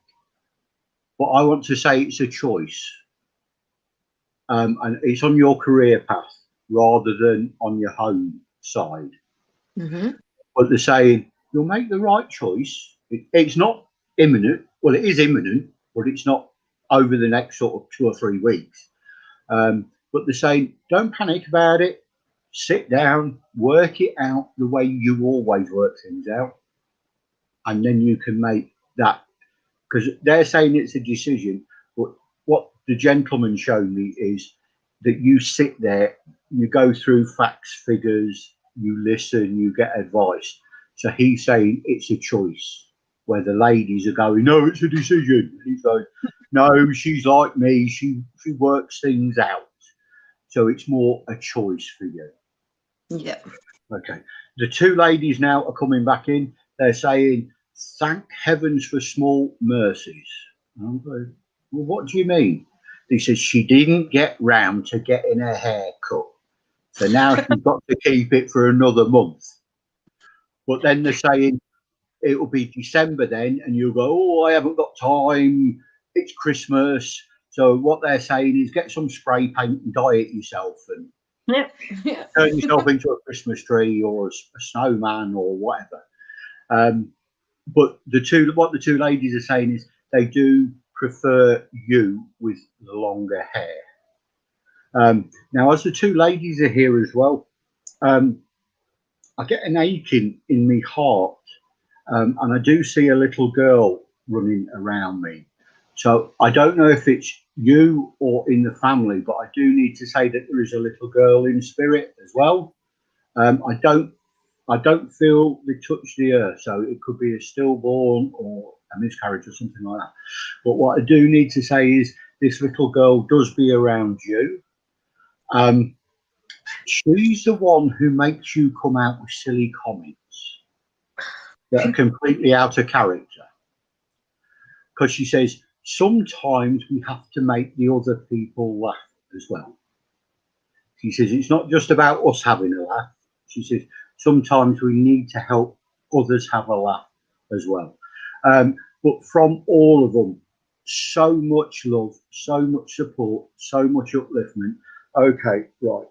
But I want to say it's a choice. And it's on your career path rather than on your home side. But they're saying you'll make the right choice. It's not imminent. Well, it is imminent, but it's not over the next sort of 2 or 3 weeks. But they're saying don't panic about it. Sit down, work it out the way you always work things out. And then you can make that. Because they're saying it's a decision. But what the gentleman showed me is that you sit there, you go through facts, figures, you listen, you get advice. So he's saying it's a choice, where the ladies are going, no, it's a decision. And he's going, no, she's like me, she works things out. So it's more a choice for you. Yeah. Okay. The 2 ladies now are coming back in. They're saying, thank heavens for small mercies. I'm going, well, what do you mean? He says she didn't get round to getting her hair cut. So now she's got to keep it for another month. But then they're saying it will be December then, and you'll go, oh, I haven't got time. It's Christmas. So what they're saying is get some spray paint and dye it yourself and turn yourself into a Christmas tree or a snowman or whatever. But what the 2 ladies are saying is they do prefer you with the longer hair. Now, as the 2 ladies are here as well, I get an aching in my heart, and I do see a little girl running around me. So I don't know if it's you or in the family, but I do need to say that there is a little girl in spirit as well. I don't feel they touch the earth, so it could be a stillborn or a miscarriage or something like that. But what I do need to say is this little girl does be around you. She's the one who makes you come out with silly comments that are completely out of character. Because she says, sometimes we have to make the other people laugh as well. She says, it's not just about us having a laugh. She says, sometimes we need to help others have a laugh as well. But from all of them, so much love, so much support, so much upliftment. Okay, right.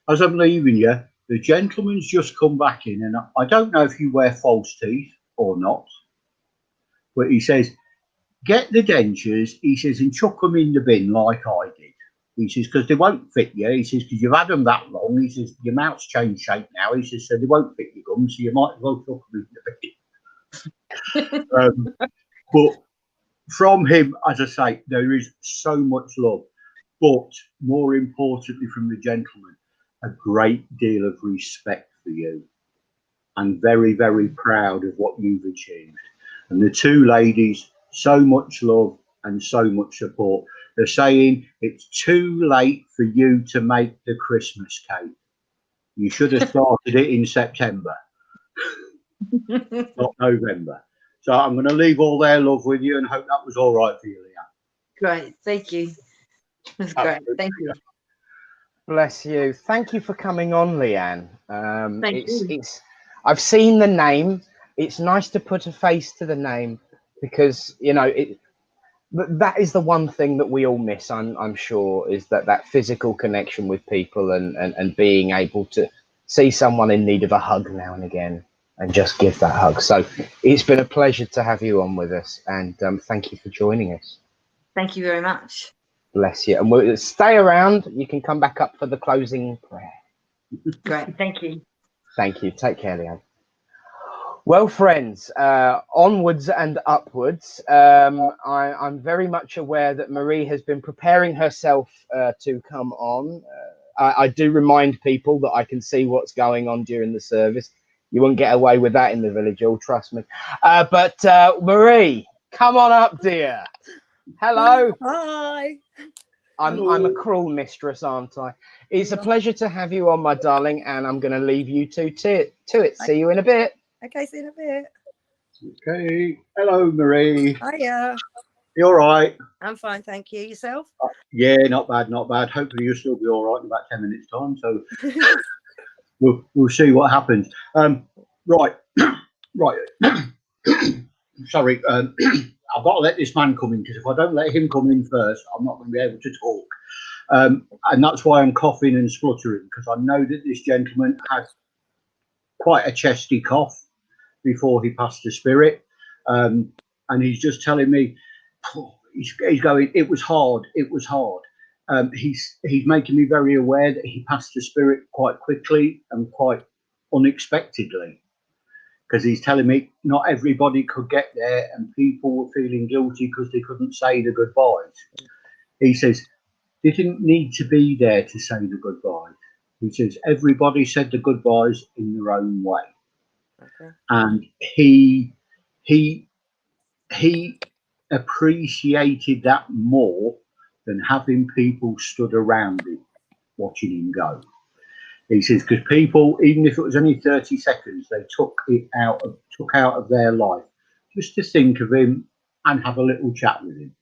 As I'm leaving you, the gentleman's just come back in, and I don't know if you wear false teeth or not, but he says, get the dentures, he says, and chuck them in the bin like I did. He says, because they won't fit you. He says, because you've had them that long. He says, your mouth's changed shape now. He says, so they won't fit your gums, so you might as well chuck them in the bin. But from him, as I say, there is so much love. But more importantly, from the gentleman, a great deal of respect for you and very, very proud of what you've achieved. And the two ladies, so much love and so much support. They're saying it's too late for you to make the Christmas cake. You should have started it in September, not November. So I'm going to leave all their love with you and hope that was all right for you, Leanne. Great. Thank you. That's great. Thank you. Bless you. Thank you for coming on, Leanne. Thank you. I've seen the name. It's nice to put a face to the name because, you know, that is the one thing that we all miss, I'm sure, is that physical connection with people and being able to see someone in need of a hug now and again and just give that hug. So it's been a pleasure to have you on with us, and thank you for joining us. Thank you very much. Bless you. And we'll stay around. You can come back up for the closing prayer. Great. Thank you. Thank you. Take care, Leanne. Well, friends, onwards and upwards. I'm very much aware that Marie has been preparing herself to come on. I do remind people that I can see what's going on during the service. You won't get away with that in the village, all trust me. But Marie, come on up, dear. Hello. Hi. I'm a cruel mistress, aren't I? It's a pleasure to have you on, my darling, and I'm going to leave you to it. See you in a bit. Okay, see you in a bit. Okay. Hello, Marie. Hiya. You all right? I'm fine, thank you. Yourself? Yeah, not bad, not bad. Hopefully you'll still be all right in about 10 minutes time. So we'll see what happens. Right. Sorry. I've got to let this man come in, because if I don't let him come in first, I'm not going to be able to talk. And that's why I'm coughing and spluttering, because I know that this gentleman had quite a chesty cough before he passed the spirit. And he's just telling me, he's going, it was hard. He's making me very aware that he passed the spirit quite quickly and quite unexpectedly, because he's telling me not everybody could get there and people were feeling guilty because they couldn't say the goodbyes. He says they didn't need to be there to say the goodbyes. He says everybody said the goodbyes in their own way. Okay. And he appreciated that more than having people stood around him watching him go. He says because people, even if it was only 30 seconds, they took out of their life just to think of him and have a little chat with him.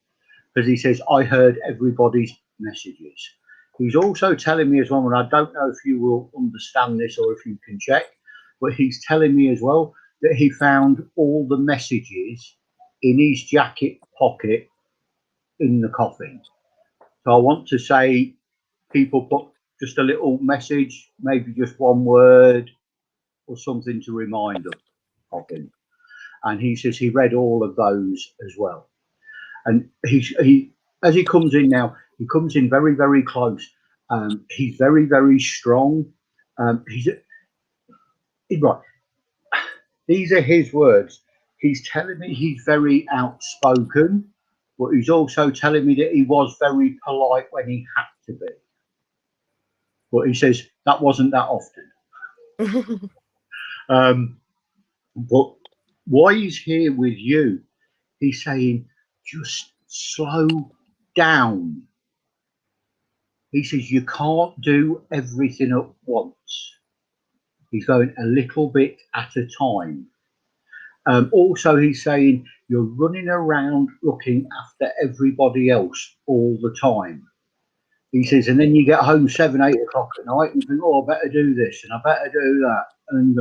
Because he says, I heard everybody's messages. He's also telling me as well, and I don't know if you will understand this or if you can check, but he's telling me as well that he found all the messages in his jacket pocket in the coffin. So I want to say people put just a little message, maybe just one word or something to remind them of him. And he says he read all of those as well. And he as he comes in now, he comes in very, very close. He's very, very strong. He's right. These are his words. He's telling me he's very outspoken, but he's also telling me that he was very polite when he had to be. But he says that wasn't that often. But why he's here with you, he's saying just slow down. He says you can't do everything at once. He's going a little bit at a time. Also, he's saying you're running around looking after everybody else all the time. He says, and then you get home 7, 8 o'clock at night and you think, oh, I better do this and I better do that. And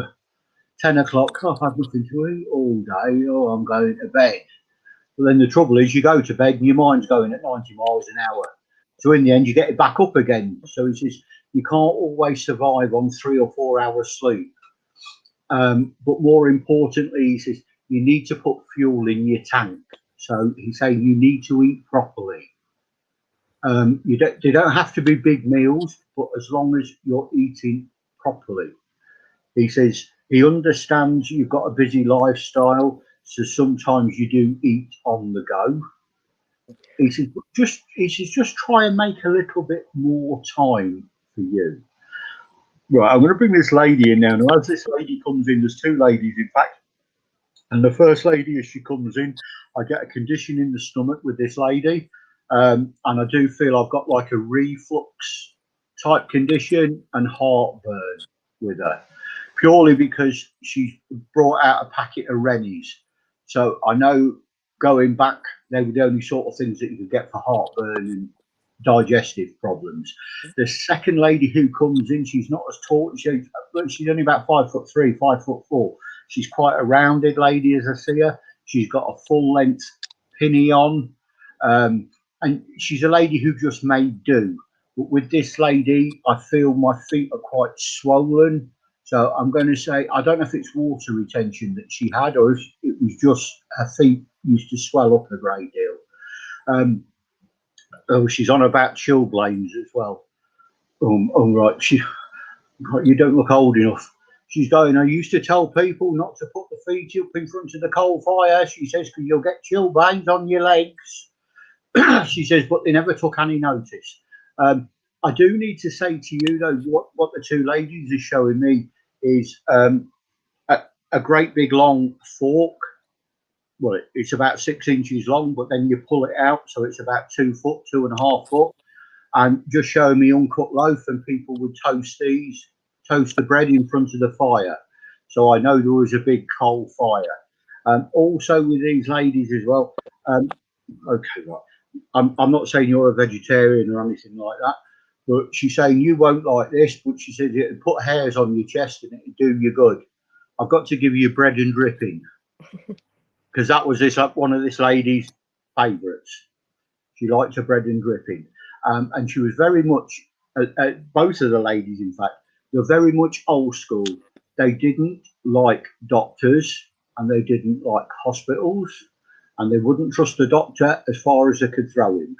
10 o'clock, oh, I've had nothing to eat all day. Oh, I'm going to bed. But then the trouble is you go to bed and your mind's going at 90 miles an hour. So in the end, you get it back up again. So he says, you can't always survive on 3 or 4 hours sleep. But more importantly, he says, you need to put fuel in your tank. So he's saying you need to eat properly. They don't have to be big meals, but as long as you're eating properly. He says he understands you've got a busy lifestyle, so sometimes you do eat on the go. He says just try and make a little bit more time for you. Right, I'm going to bring this lady in now. Now, as this lady comes in, there's two ladies, in fact. And the first lady, as she comes in, I get a condition in the stomach with this lady. And I do feel I've got like a reflux type condition and heartburn with her, purely because she brought out a packet of Rennies. So I know going back, they were the only sort of things that you could get for heartburn and digestive problems. The second lady who comes in, she's not as tall. She's only about 5'3", 5'4". She's quite a rounded lady as I see her. She's got a full length pinny on, and she's a lady who just made do. But with this lady, I feel my feet are quite swollen. So I'm going to say, I don't know if it's water retention that she had, or if it was just her feet used to swell up a great deal. Oh, she's on about chilblains as well. Right, you don't look old enough. She's going, I used to tell people not to put the feet up in front of the coal fire. She says, because you'll get chilblains on your legs. She says, but they never took any notice. I do need to say to you, though, what the two ladies are showing me is a great big long fork. Well, it's about 6 inches long, but then you pull it out, so it's about 2 foot, 2.5 foot, and just showing me uncut loaf, and people would toast the bread in front of the fire. So I know there was a big coal fire. Also with these ladies as well. Okay, right. I'm not saying you're a vegetarian or anything like that, but she's saying you won't like this, but she said it'd put hairs on your chest and it'd do you good. I've got to give you bread and dripping. Because that was one of this lady's favourites. She liked her bread and dripping. And she was very much, both of the ladies, in fact, they're very much old school. They didn't like doctors and they didn't like hospitals, and they wouldn't trust a doctor as far as they could throw him.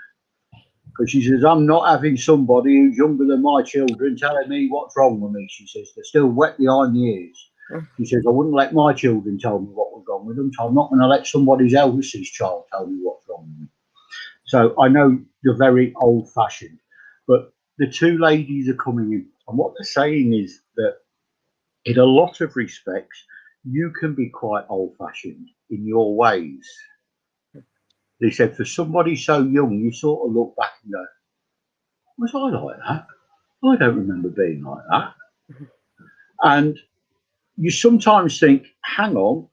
Because she says, I'm not having somebody who's younger than my children telling me what's wrong with me. She says, they're still wet behind the ears. She says, I wouldn't let my children tell me what was wrong with them, so I'm not going to let somebody else's child tell me what's wrong with me. So I know you're very old-fashioned, but the two ladies are coming in, and what they're saying is that in a lot of respects, you can be quite old-fashioned in your ways. They said, for somebody so young, you sort of look back and go, was I like that? I don't remember being like that. And you sometimes think, hang on,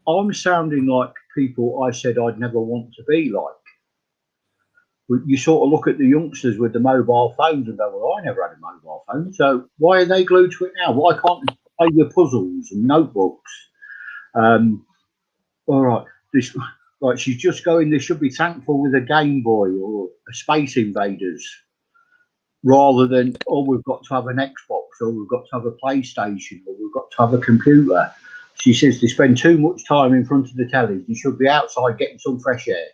I'm sounding like people I said I'd never want to be like. But you sort of look at the youngsters with the mobile phones and go, well, I never had a mobile phone, so why are they glued to it now? Why can't they play your puzzles and notebooks? All right, she's just going, they should be thankful with a Game Boy or a Space Invaders, rather than, oh, we've got to have an Xbox, or we've got to have a PlayStation, or we've got to have a computer. She says they spend too much time in front of the telly. They should be outside getting some fresh air.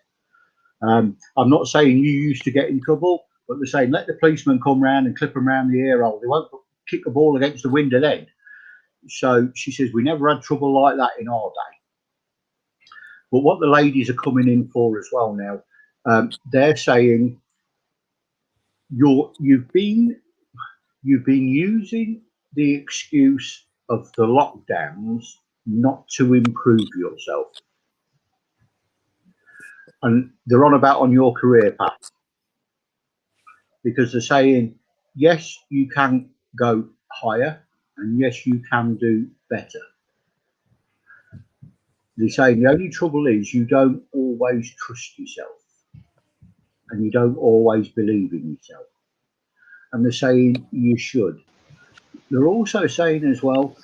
I'm not saying you used to get in trouble, but they're saying let the policeman come round and clip them round the ear hole. They won't kick a ball against the window then. So she says we never had trouble like that in our day. But what the ladies are coming in for as well now, they're saying you've been using the excuse of the lockdowns not to improve yourself, and they're on about on your career path, because they're saying yes, you can go higher, and yes, you can do better. They're saying the only trouble is you don't always trust yourself, and you don't always believe in yourself. And they're saying you should. They're also saying as well,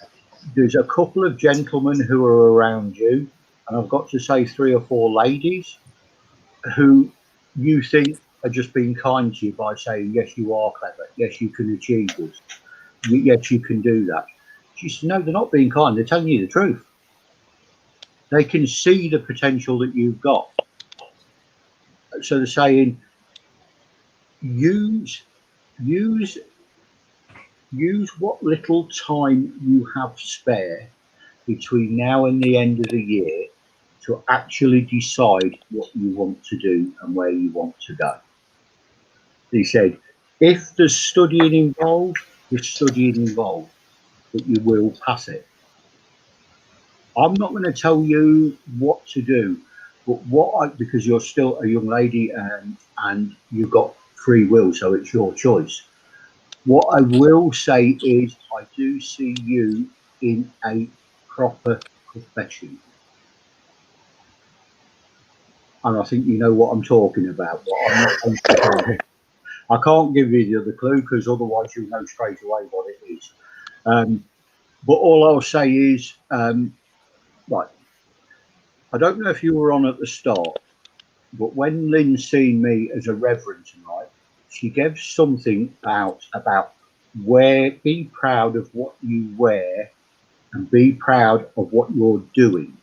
there's a couple of gentlemen who are around you, and I've got to say 3 or 4 ladies, who you think are just being kind to you by saying, yes, you are clever. Yes, you can achieve this. Yes, you can do that. She said, no, they're not being kind. They're telling you the truth. They can see the potential that you've got. So they're saying, use what little time you have spare between now and the end of the year to actually decide what you want to do and where you want to go. He said, if there's studying involved, There's studying involved, but you will pass it. I'm not going to tell you what to do, but because you're still a young lady and you've got free will, so it's your choice. What I will say is I do see you in a proper profession. And I think you know what I'm talking about. But I can't give you the other clue because otherwise you'll know straight away what it is. But all I'll say is, right, I don't know if you were on at the start, but when Lynn seen me as a reverend tonight, she gave something about be proud of what you wear and be proud of what you're doing.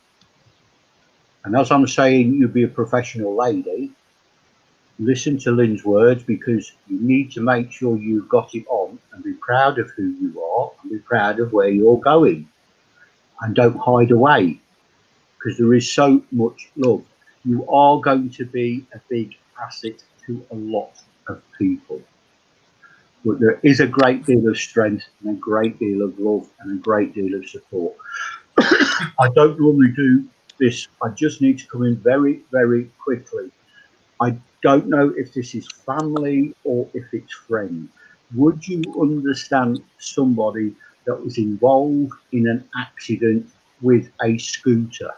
And as I'm saying, you be a professional lady, listen to Lynn's words, because you need to make sure you've got it on and be proud of who you are and be proud of where you're going. And don't hide away, because there is so much love. You are going to be a big asset to a lot of people. But there is a great deal of strength and a great deal of love and a great deal of support. I don't normally do this. I just need to come in very, very quickly. I don't know if this is family or if it's friends. Would you understand somebody that was involved in an accident with a scooter?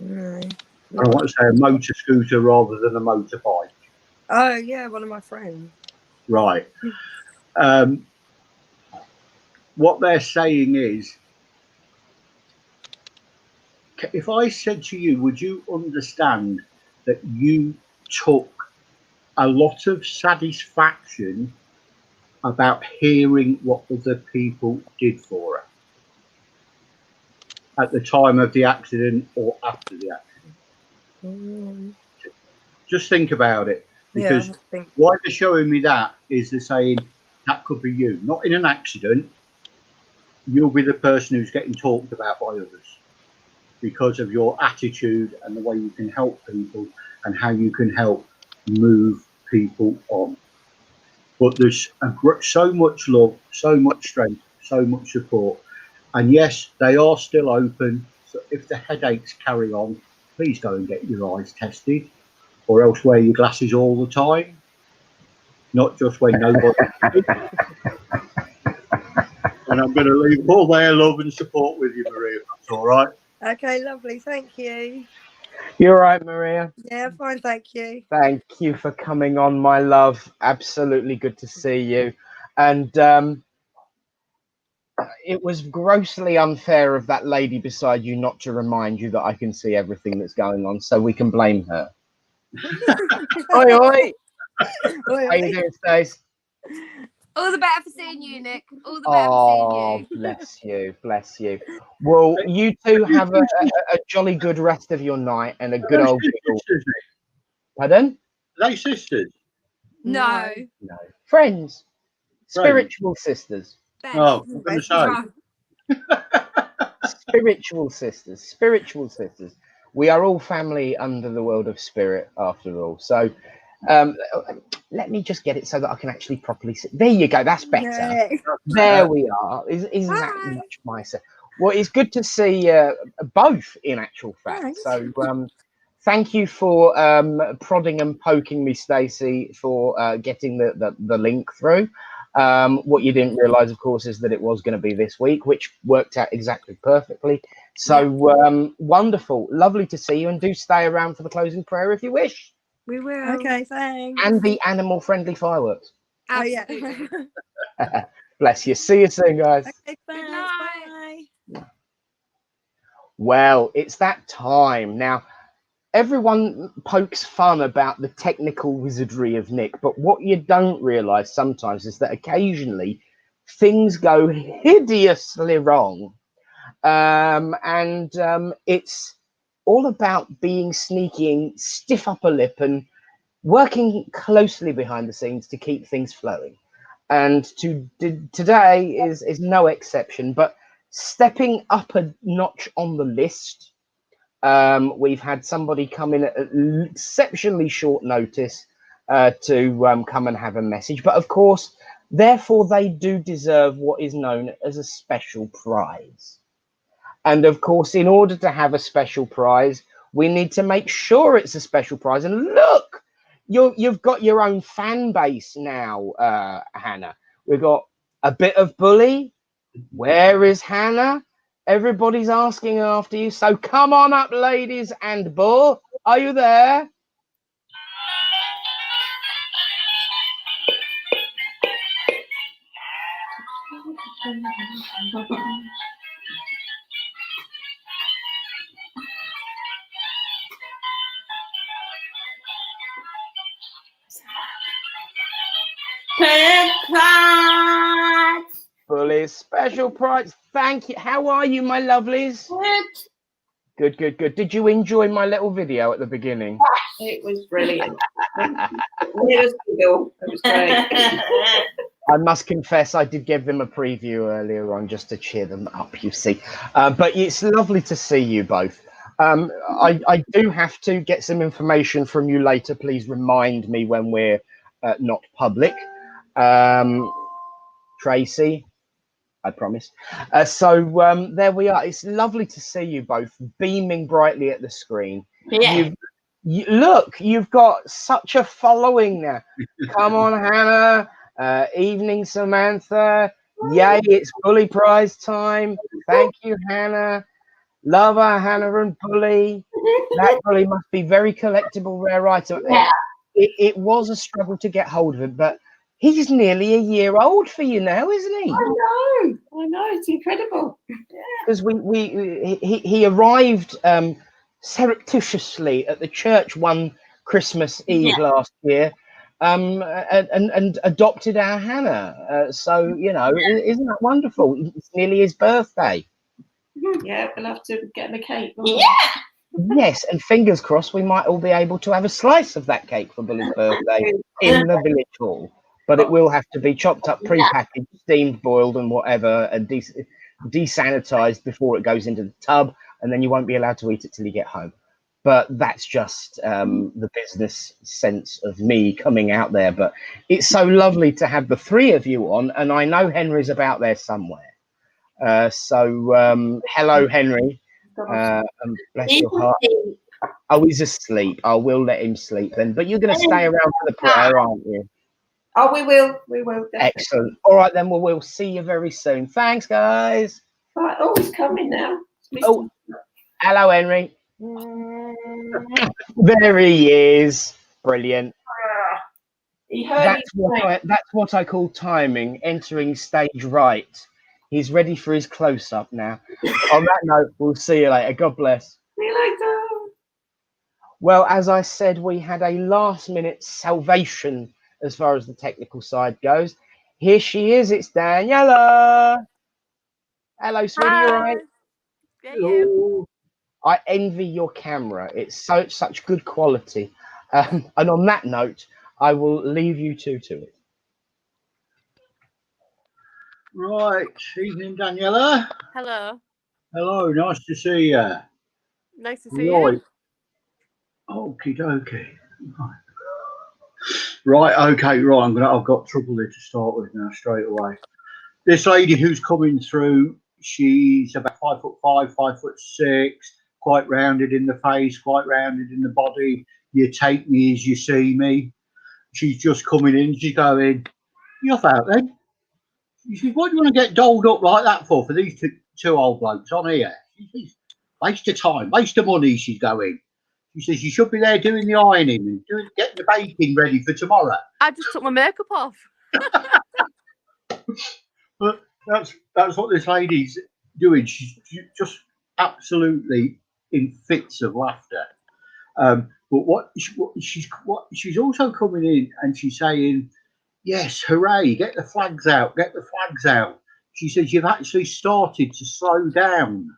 No. I want to say a motor scooter rather than a motorbike. Oh, yeah, one of my friends. Right. What they're saying is, if I said to you, would you understand that you took a lot of satisfaction about hearing what other people did for her at the time of the accident or after the accident? Just think about it, because why they're showing me that is they're saying that could be you, not in an accident. You'll be the person who's getting talked about by others because of your attitude and the way you can help people and how you can help move people on. But there's so much love, so much strength, so much support. And yes, they are still open. So if the headaches carry on, please go and get your eyes tested, or else wear your glasses all the time, not just when nobody. And I'm going to leave all their love and support with you, Maria. That's all right. Okay, lovely. Thank you. You're right, Maria. Yeah, fine. Thank you. Thank you for coming on, my love. Absolutely good to see you. And it was grossly unfair of that lady beside you not to remind you that I can see everything that's going on, so we can blame her. Oi, oi. How you doing, Stace? All the better for seeing you, Nick. All the better for seeing you. Bless you, bless you. Well, you two have a jolly good rest of your night and a good old giggle. Pardon? Are they sisters? No. No. Friends. Spiritual sisters. Oh, I'm going to say. Spiritual sisters. Spiritual sisters. We are all family under the world of spirit, after all. So let me just get it so that I can actually properly see. There you go. That's better. Yeah. There we are. Isn't that much nicer? Well, it's good to see both, in actual fact. Thanks. So thank you for prodding and poking me, Stacey, for getting the link through. What you didn't realise, of course, is that it was going to be this week, which worked out exactly perfectly. So wonderful. Lovely to see you. And do stay around for the closing prayer if you wish. We will. Okay, thanks. And the animal-friendly fireworks. Oh, yeah. Bless you. See you soon, guys. Okay, bye. Bye. Well, it's that time. Now, everyone pokes fun about the technical wizardry of Nick, but what you don't realise sometimes is that occasionally things go hideously wrong. It's all about being sneaky and stiff upper lip and working closely behind the scenes to keep things flowing. And today is no exception, but stepping up a notch on the list, we've had somebody come in at exceptionally short notice to come and have a message. But of course, Therefore, they do deserve what is known as a special prize. And of course, in order to have a special prize, we need to make sure it's a special prize. And look, you've got your own fan base now, Hannah. We've got a bit of bully. Where is Hannah? Everybody's asking after you. So come on up, ladies and bull. Are you there? Bully, special prize. Thank you. How are you, my lovelies? Good, good, good. Did you enjoy my little video at the beginning? It was brilliant. It was great. I must confess, I did give them a preview earlier on just to cheer them up, you see. But it's lovely to see you both. I do have to get some information from you later. Please remind me when we're not public. Tracy, I promise. So there we are. It's lovely to see you both beaming brightly at the screen. Yeah. Look, you've got such a following now. Come on, Hannah. Evening, Samantha. Yay, it's Bully Prize time. Thank you, Hannah. Love her, Hannah and Bully. That Bully must be very collectible, rare item. Yeah. It was a struggle to get hold of him, but he's nearly a year old for you now, isn't he? I know, it's incredible. Because he arrived surreptitiously at the church one Christmas Eve last year, and adopted our Hannah. So you know, isn't that wonderful? It's nearly his birthday. Yeah, we'll have to get him a cake. Yes, and fingers crossed we might all be able to have a slice of that cake for Billy's birthday in the village hall. But it will have to be chopped up, pre-packaged, steamed, boiled, and whatever, and desanitized before it goes into the tub, and then you won't be allowed to eat it till you get home. But that's just the business sense of me coming out there. But it's so lovely to have the three of you on, and I know Henry's about there somewhere. So hello, Henry. And bless your heart. Oh, he's asleep. I will let him sleep then. But you're going to stay around for the prayer, aren't you? Oh, we will. We will. Definitely. Excellent. All right, then. Well, we'll see you very soon. Thanks, guys. Right. Oh, he's coming now. Oh, hello, Henry. There he is. Brilliant. That's what I call timing, entering stage right. He's ready for his close-up now. On that note, we'll see you later. God bless. See you later. Well, as I said, we had a last-minute salvation as far as the technical side goes. Here she is. It's Daniela. Hello, sweetie. You all right? You. I envy your camera. It's such good quality. And on that note, I will leave you two to it. Right, evening, Daniela. Hello. Hello, nice to see you. Nice to see you. Okie dokie. Right, okay, right. I've got trouble here to start with now straight away. This lady who's coming through, she's about 5'5", 5'6", quite rounded in the face, quite rounded in the body. You take me as you see me. She's just coming in. She's going, "You off out then?" She says, "What do you want to get dolled up like that for these two old blokes on here?" She says, "Waste of time, waste of money," she's going. She says, "You should be there doing the ironing and getting the baking ready for tomorrow." I just took my makeup off. But that's what this lady's doing. She's just absolutely in fits of laughter. But she's also coming in and she's saying, "Yes, hooray, get the flags out, get the flags out." She says, "You've actually started to slow down."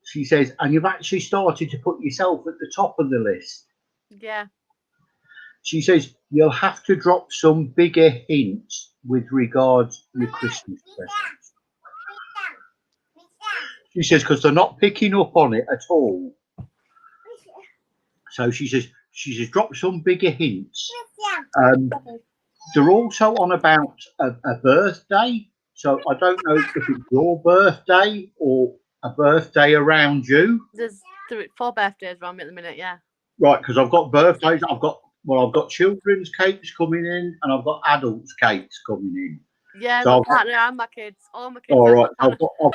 She says, "And you've actually started to put yourself at the top of the list." Yeah. She says, "You'll have to drop some bigger hints with regards to your Christmas presents." She says, "Because they're not picking up on it at all." So she says, drop some bigger hints. they're also on about a birthday. So I don't know if it's your birthday or a birthday around you. There's 4 birthdays around me at the minute, yeah. Right, because I've got birthdays. I've got children's cakes coming in, and I've got adults' cakes coming in. Yeah, So my partner and my kids. All my kids. All and right. my partner.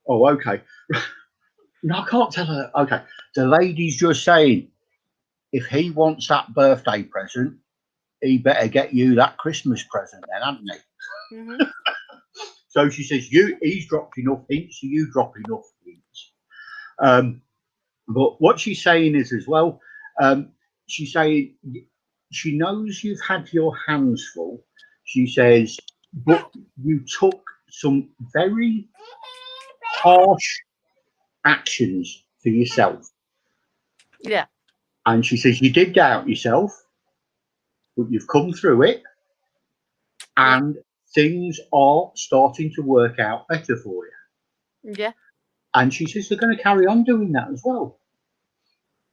Oh, okay. No, I can't tell her. Okay. The lady's just saying, if he wants that birthday present, he better get you that Christmas present then, hasn't he? Mm-hmm. So she says, he's dropped enough hints, so you drop enough hints. But what she's saying is as well, she's saying she knows you've had your hands full. She says, but you took some very harsh actions for yourself. Yeah. And she says, you did doubt yourself, but you've come through it. And things are starting to work out better for you. Yeah. And she says they're going to carry on doing that as well.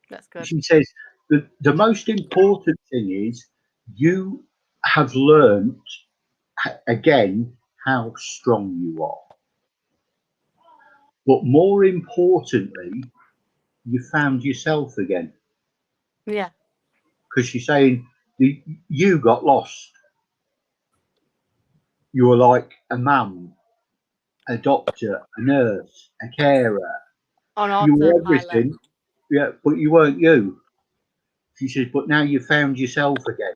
That's good. She says the most important thing is you have learned again how strong you are. But more importantly, you found yourself again. Yeah. Because she's saying you got lost. You were like a mum, a doctor, a nurse, a carer. You were everything, yeah, but you weren't you. She says, but now you found yourself again.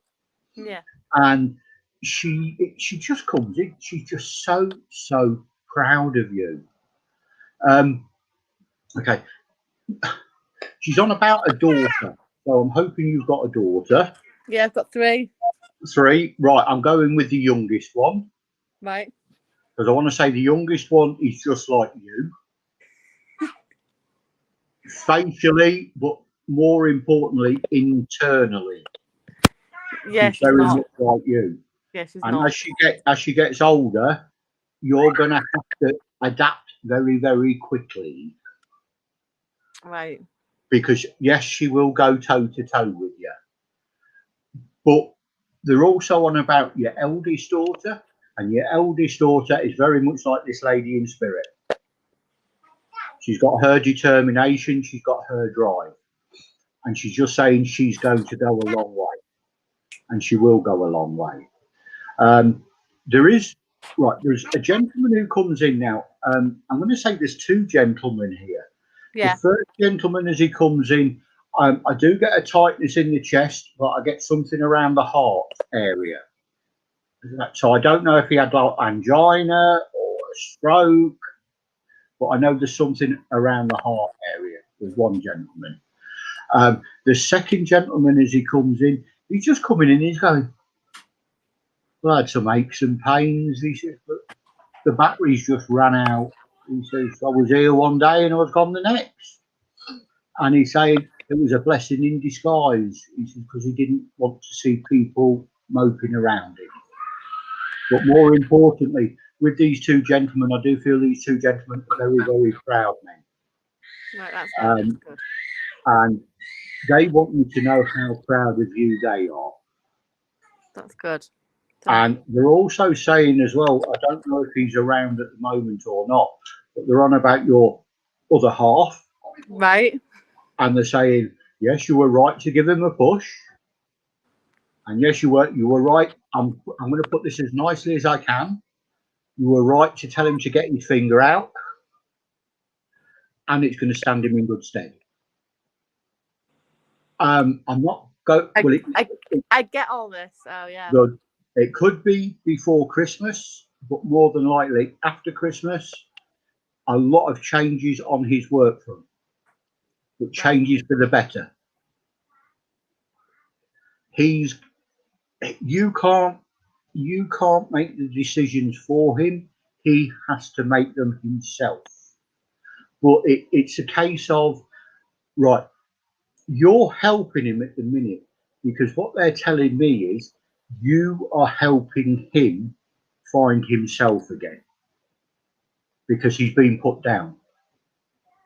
Yeah. And she just comes in. She's just so proud of you. Okay. She's on about a daughter. So I'm hoping you've got a daughter. Yeah, I've got 3. 3. Right. I'm going with the youngest one. Right. Because I want to say the youngest one is just like you. Facially, but more importantly, internally. Yeah, she's very much like you. Yeah, she's and not. as she gets older, you're going to have to adapt very, very quickly. Right. Because yes, she will go toe to toe with you. But they're also on about your eldest daughter, and your eldest daughter is very much like this lady in spirit. She's got her determination, she's got her drive, and she's just saying she's going to go a long way, and she will go a long way. There's a gentleman who comes in now. I'm going to say there's 2 gentlemen here. Yeah. The first gentleman, as he comes in, I do get a tightness in the chest, but I get something around the heart area. So I don't know if he had like angina or a stroke, but I know there's something around the heart area. There's one gentleman. The second gentleman, as he comes in, he's just coming in, he's going, well, I had some aches and pains. He says, but the batteries just ran out. He says, I was here one day and I was gone the next. And he's saying it was a blessing in disguise. He says, because he didn't want to see people moping around him. But more importantly, with these 2 gentlemen, I do feel these 2 gentlemen are very, very proud men. Right, that's good. And they want you to know how proud of you they are. That's good. And they're also saying as well, I don't know if he's around at the moment or not, but they're on about your other half. Right. And they're saying, yes, you were right to give him a push. And yes, you were right. I'm going to put this as nicely as I can. You were right to tell him to get his finger out. And it's going to stand him in good stead. I'm not going. I get all this. Oh, yeah. Good. It could be before Christmas, but more than likely after Christmas, a lot of changes on his work front, but changes for the better. You can't make the decisions for him. He has to make them himself. But it's a case of, right, you're helping him at the minute, because what they're telling me is you are helping him find himself again, because he's been put down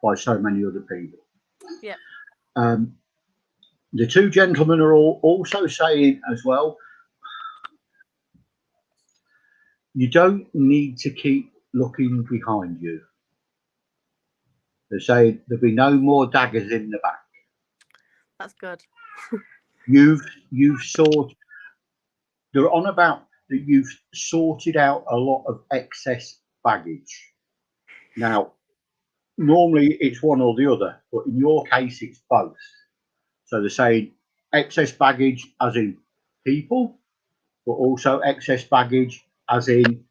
by so many other people. Yeah. The 2 gentlemen are also saying as well, you don't need to keep looking behind you. They say there'll be no more daggers in the back. That's good. You've sorted. They're on about that you've sorted out a lot of excess baggage. Now, normally it's one or the other, but in your case, it's both. So they're saying excess baggage as in people, but also excess baggage as in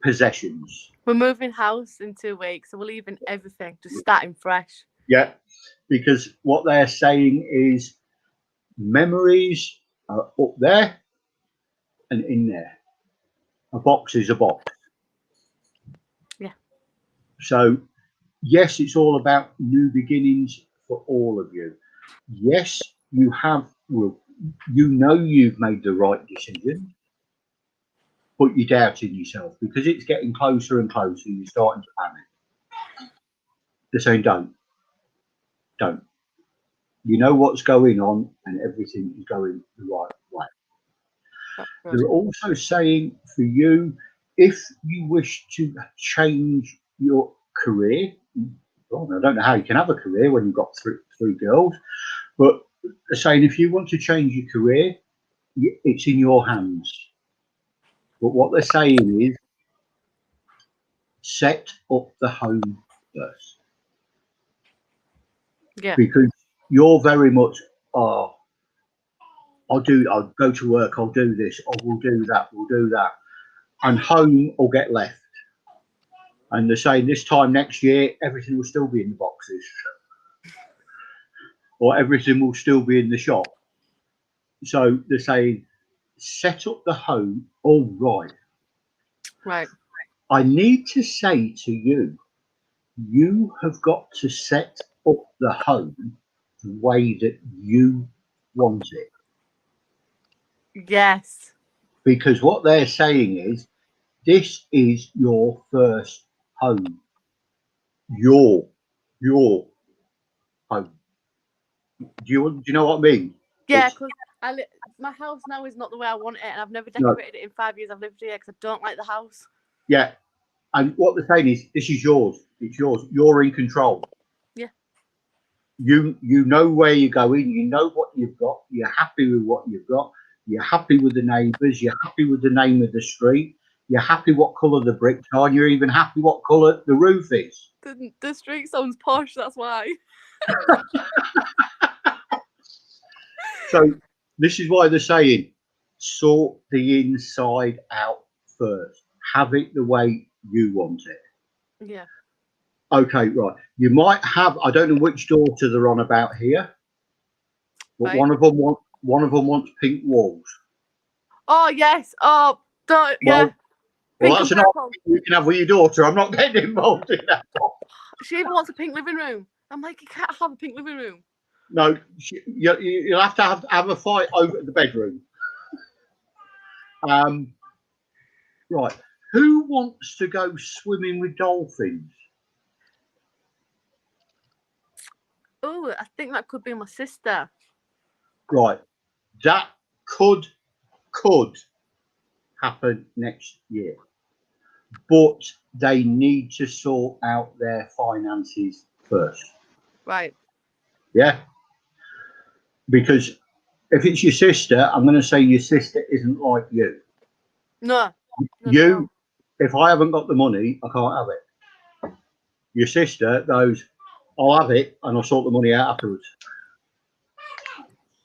possessions. We're moving house in 2 weeks, so we're leaving everything, just starting fresh. Yeah, because what they're saying is memories are up there and in there. A box is a box. Yeah. So, yes, it's all about new beginnings for all of you. Yes, you have, well, you know you've made the right decision, but you're doubting yourself because it's getting closer and closer. You're starting to panic. They're saying, don't. You know what's going on and everything is going the right way. They're also saying for you, if you wish to change your career, well, I don't know how you can have a career when you've got three girls, but they're saying if you want to change your career, it's in your hands. But what they're saying is set up the home first. Yeah. Because you're very much, I'll go to work, I'll do this, or we'll do that. And home will get left. And they're saying this time next year, everything will still be in the boxes. Or everything will still be in the shop. So they're saying, set up the home all right. Right. I need to say to you, you have got to set up the home the way that you want it. Yes. Because what they're saying is, this is your first home. Your home. Do you know what I mean? Yeah, because my house now is not the way I want it, and I've never decorated it in 5 years I've lived here because I don't like the house. Yeah. And what they're saying is, this is yours. It's yours. You're in control. Yeah. You know where you're going. You know what you've got. You're happy with what you've got. You're happy with the neighbours. You're happy with the name of the street. You're happy what colour the bricks are. And you're even happy what colour the roof is. The street sounds posh, that's why. So this is why they're saying, sort the inside out first. Have it the way you want it. Yeah. Okay, right. You might have, I don't know which daughter they're on about here, but right. one of them wants pink walls. Oh yes. Oh, don't. Yeah. Well, that's an option you can have with your daughter. I'm not getting involved in that. She even wants a pink living room. I'm like, you can't have a pink living room. No, you'll have to have a fight over at the bedroom. Right. Who wants to go swimming with dolphins? Oh, I think that could be my sister. Right. That could happen next year. But they need to sort out their finances first. Right. Yeah. Because if it's your sister, I'm going to say your sister isn't like you. No. No. If I haven't got the money, I can't have it. Your sister goes, I'll have it and I'll sort the money out afterwards.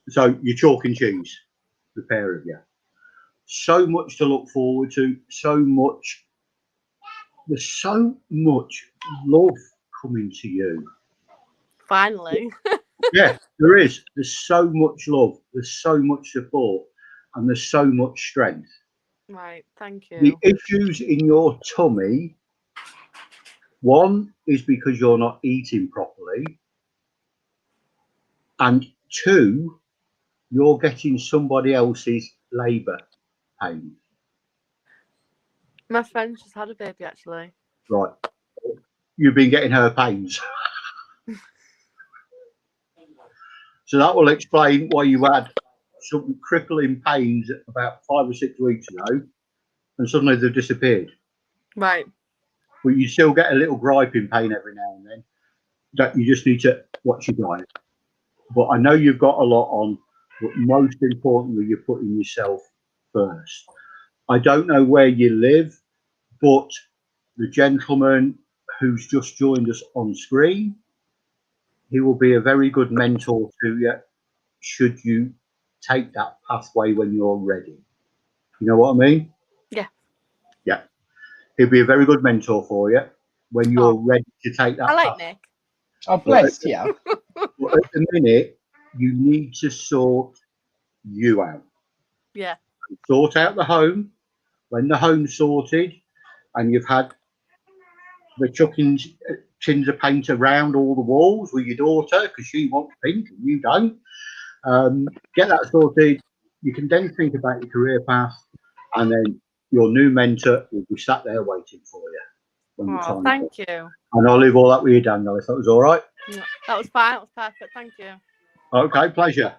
So you're chalk and cheese, the pair of you. So much to look forward to, so much. There's so much love coming to you. Finally. Yeah, there is. There's so much love. There's so much support. And there's so much strength. Right, thank you. The issues in your tummy, one is because you're not eating properly. And two, you're getting somebody else's labour pain. My friend just had a baby, actually. Right. You've been getting her pains. So that will explain why you had some crippling pains about 5 or 6 weeks ago. and suddenly they've disappeared. Right. But you still get a little griping pain every now and then that you just need to watch your diet. But I know you've got a lot on, but most importantly, you're putting yourself first. I don't know where you live, but the gentleman who's just joined us on screen, he will be a very good mentor to you should you take that pathway when you're ready. You know what I mean? Yeah. Yeah. He'll be a very good mentor for you when you're ready to take that I like path. Nick. Oh, bless you. But at the minute, you need to sort you out. Yeah. Sort out the home. When the home's sorted and you've had the chucking tins of paint around all the walls with your daughter because she wants pink and you don't, get that sorted. You can then think about your career path, and then your new mentor will be sat there waiting for you. When the time Thank comes. you. And I'll leave all that with you, Daniel, if that was all right. Yeah, that was fine. That was perfect. Thank you. Okay, pleasure.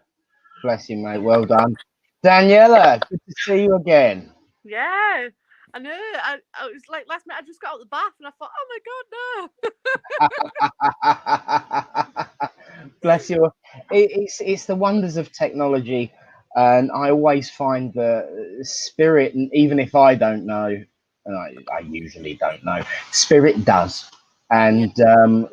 Bless you, mate. Well done. Daniela, good to see you again. Yeah. I know. I was like last minute. I just got out of the bath and I thought, oh my god, no. Bless you. It's the wonders of technology, and I always find the spirit, and even if I don't know, and I usually don't know, spirit does. And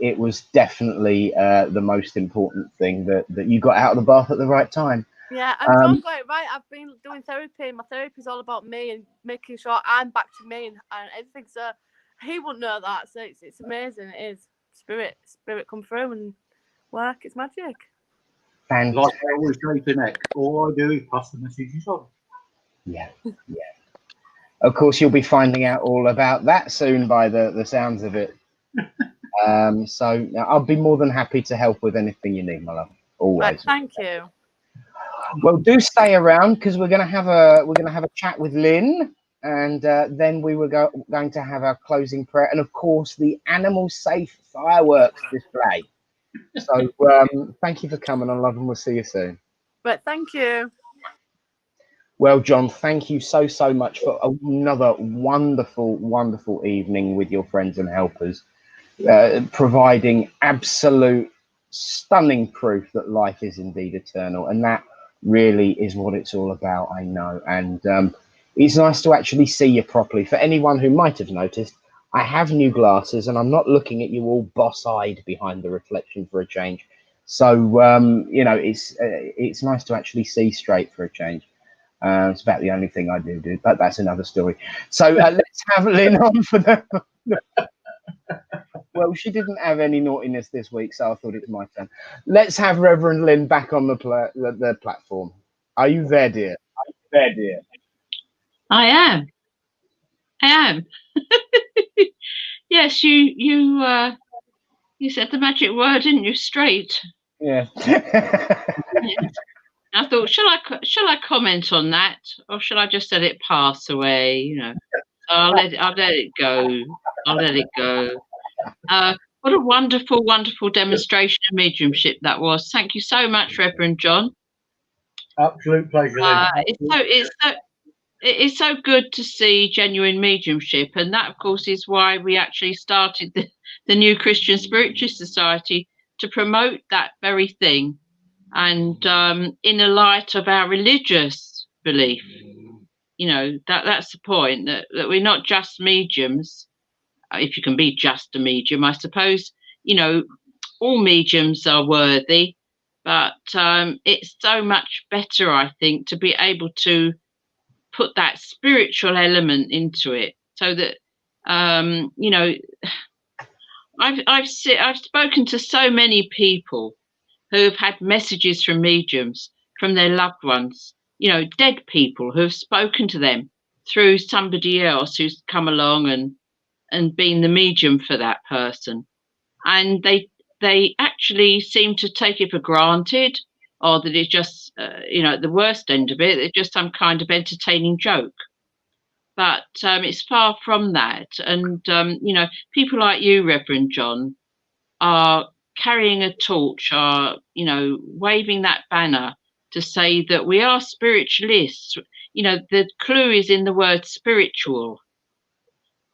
it was definitely the most important thing that you got out of the bath at the right time. Yeah, and John got it right. I've been doing therapy. My therapy is all about me and making sure I'm back to me and everything. So he wouldn't know that. So it's amazing. It is spirit come through and work. It's magic. And like I always say to Nick, all I do is pass the messages on. Yeah. Of course, you'll be finding out all about that soon by the sounds of it. So I'll be more than happy to help with anything you need, my love. Always. Right, thank you. Well, do stay around because we're gonna have a chat with Lynn, and then we were going to have our closing prayer, and of course the animal safe fireworks display. So thank you for coming on, love, and we'll see you soon. Right, thank you. Well, John, thank you so much for another wonderful evening with your friends and helpers, providing absolute stunning proof that life is indeed eternal, and that really is what it's all about, I know. And it's nice to actually see you properly. For anyone who might have noticed, I have new glasses and I'm not looking at you all boss-eyed behind the reflection for a change. So you know, it's nice to actually see straight for a change. It's about the only thing I do, but that's another story. So let's have Lynn on for the well, she didn't have any naughtiness this week, so I thought it's my turn. Let's have Reverend Lynn back on the platform. Are you there, dear? I am. Yes, you said the magic word, didn't you? Straight. Yeah. I thought, shall I comment on that, or shall I just let it pass away? You know, I'll let it go. I'll let it go. What a wonderful demonstration of mediumship that was. Thank you so much, Reverend John. Absolute pleasure. It's so good to see genuine mediumship, and that, of course, is why we actually started the new Christian Spiritualist Society, to promote that very thing, and in the light of our religious belief. You know, that's the point, that we're not just mediums. If you can be just a medium, I suppose, you know, all mediums are worthy, but it's so much better, I think, to be able to put that spiritual element into it, so that you know, I've spoken to so many people who have had messages from mediums, from their loved ones, you know, dead people who have spoken to them through somebody else who's come along and been the medium for that person, and they actually seem to take it for granted, or that it's just you know, at the worst end of it, it's just some kind of entertaining joke. But it's far from that. And you know, people like you, Reverend John, are carrying a torch, are, you know, waving that banner to say that we are spiritualists. the clue is in the word spiritual.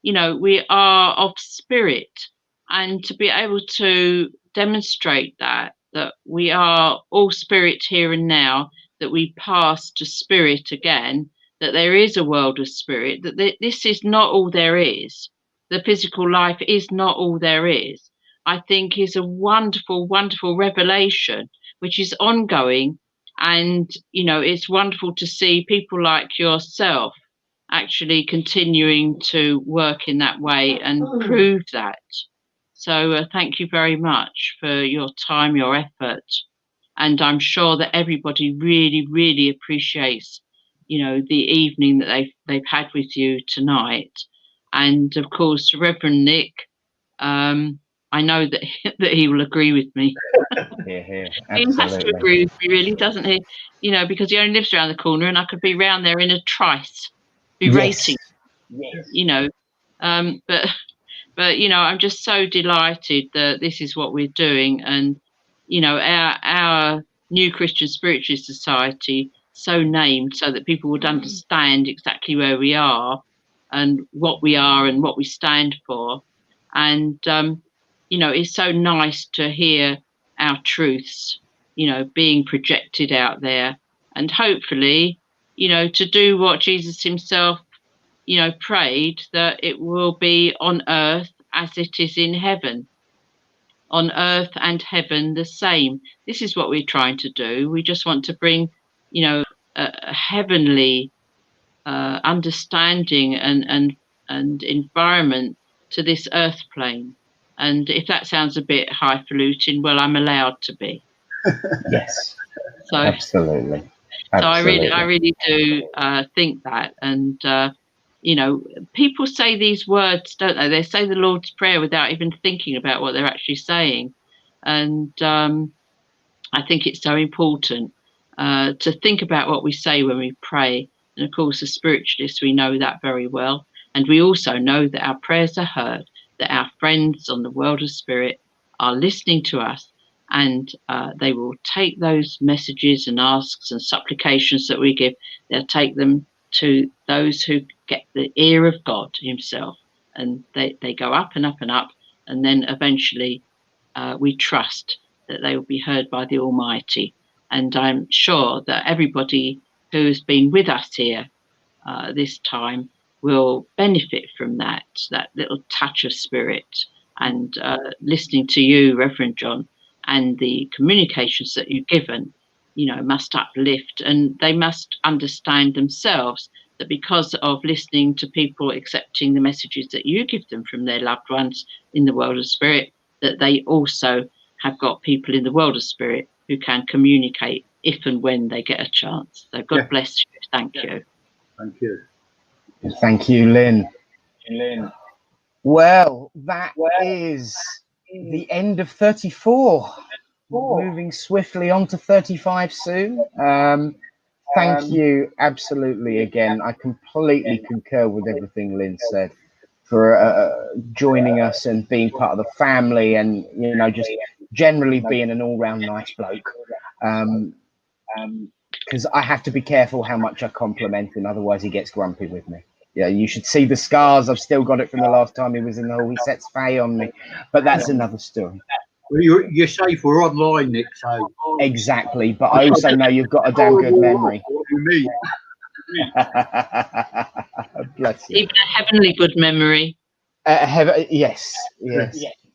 We are of spirit, and to be able to demonstrate that we are all spirit here and now, that we pass to spirit again, that there is a world of spirit, that this is not all there is. The physical life is not all there is, I think is a wonderful, wonderful revelation, which is ongoing. And, it's wonderful to see people like yourself actually continuing to work in that way and prove that. So thank you very much for your time, your effort. And I'm sure that everybody really, really appreciates, the evening that they've had with you tonight. And of course, Reverend Nick, I know that he will agree with me. He has to agree with me, really, doesn't he? Because he only lives around the corner, and I could be round there in a trice, berating. Yes. But I'm just so delighted that this is what we're doing, and our new Christian Spiritualist Society, so named so that people would understand exactly where we are and what we are and what we stand for. And it's so nice to hear our truths being projected out there, and hopefully to do what Jesus himself prayed, that it will be on earth as it is in heaven. On earth and heaven the same. This is what we're trying to do. We just want to bring a heavenly understanding and environment to this earth plane. And if that sounds a bit highfalutin, well, I'm allowed to be. Yes. So absolutely. So I really do think that. And people say these words, don't they? They say the Lord's Prayer without even thinking about what they're actually saying. And I think it's so important to think about what we say when we pray. And of course, as spiritualists, we know that very well. And we also know that our prayers are heard, that our friends on the world of spirit are listening to us, and they will take those messages and asks and supplications that we give, they'll take them to those who get the ear of God himself, and they go up and up and up, and then eventually we trust that they will be heard by the Almighty. And I'm sure that everybody who's been with us here this time will benefit from that little touch of spirit, and listening to you, Reverend John, and the communications that you've given, must uplift, and they must understand themselves that because of listening to people accepting the messages that you give them from their loved ones in the world of spirit, that they also have got people in the world of spirit who can communicate if and when they get a chance. So God bless you. Thank you. Thank you. Thank you, Lynn. Well, that is the end of 34. Moving swiftly on to 35 soon. Thank you absolutely again. I completely concur with everything Lynn said, for joining us and being part of the family, and just generally being an all-round nice bloke. Because I have to be careful how much I compliment him, otherwise he gets grumpy with me. Yeah, you should see the scars. I've still got it from the last time he was in the hall. He sets fay on me, but that's another story. Well, you're safe. We're online, Nick. So exactly, but I also know you've got a damn good memory. Bless you. Even a heavenly good memory.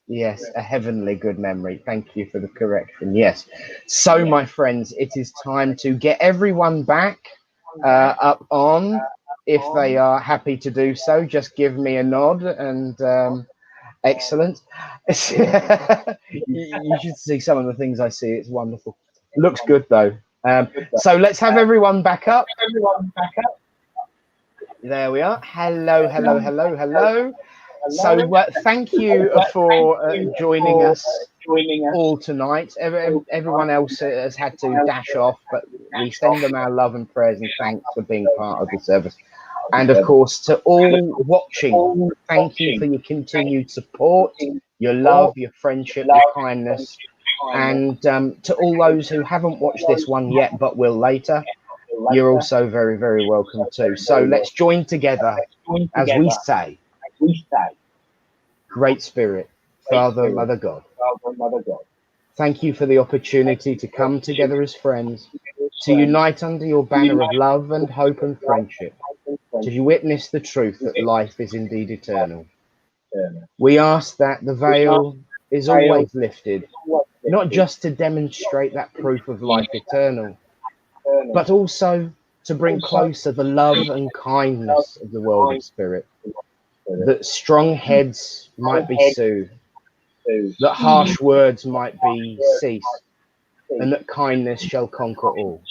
Yes, a heavenly good memory. Thank you for the correction. Yes. So, my friends, it is time to get everyone back up on. If they are happy to do so, just give me a nod, and excellent. You should see some of the things I see. It's wonderful. Looks good though. So let's have everyone back up. There we are. Hello. So thank you for joining us all tonight. Everyone else has had to dash off, but we send them our love and prayers and thanks for being part of the service. And of course, to all watching, thank you for your continued support, your love, your friendship, your kindness. And to all those who haven't watched this one yet but will later, you're also very, very welcome too. So let's join together as we say, Great Spirit, Father, Mother God, thank you for the opportunity to come together as friends, to unite under your banner of love and hope and friendship, to witness the truth that life is indeed eternal. We ask that the veil is always lifted, not just to demonstrate that proof of life eternal, but also to bring closer the love and kindness of the world of spirit, that strong heads might be soothed, that harsh words might be ceased, and that kindness shall conquer all.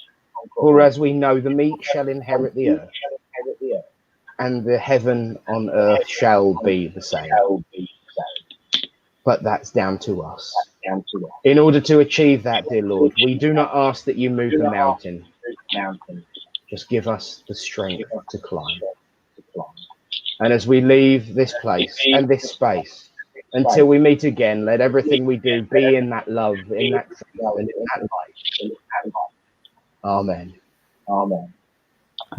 For as we know, the meek shall inherit the earth, and the heaven on earth shall be the same. But that's down to us. In order to achieve that, dear Lord, we do not ask that you move the mountain. Just give us the strength to climb. And as we leave this place and this space, until we meet again, let everything we do be in that love, in that truth, and in that light. Amen.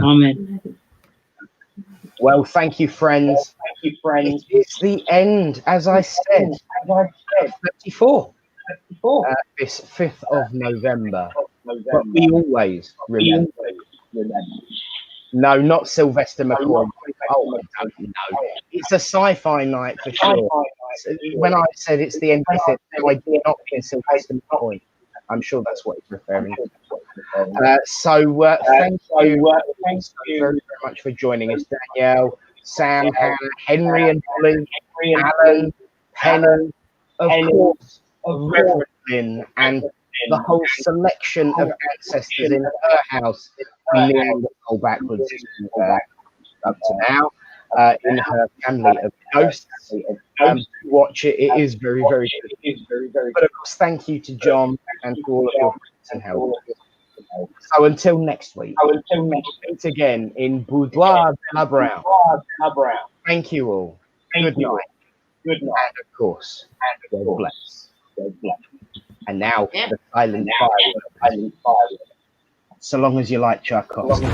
Amen. Well, thank you, friends. It's the end, as I said, 34. This 5th of November. But we always remember. No, not Sylvester McCoy. Oh, I don't know. It's a sci-fi night for sure. When I said it's the end of it, I did not mean Sylvester McCoy. I'm sure that's what he's referring to. Thank you very, very much for joining us, Danielle, Sam, Hannah, Henry and Polly, Alan, Penny, of course, Reverend Lynn, and the whole selection of ancestors in her house, from Neanderthal backwards up to now, in her family of ghosts. Watch it; it is very, very good. But of course, thank you to John and to all of your friends and help. So until next week, we'll meet again in Boudoir de la Brown. Thank you all. Good night. And of course, God bless. And now the silent fire. So long as you like Tchaikovsky.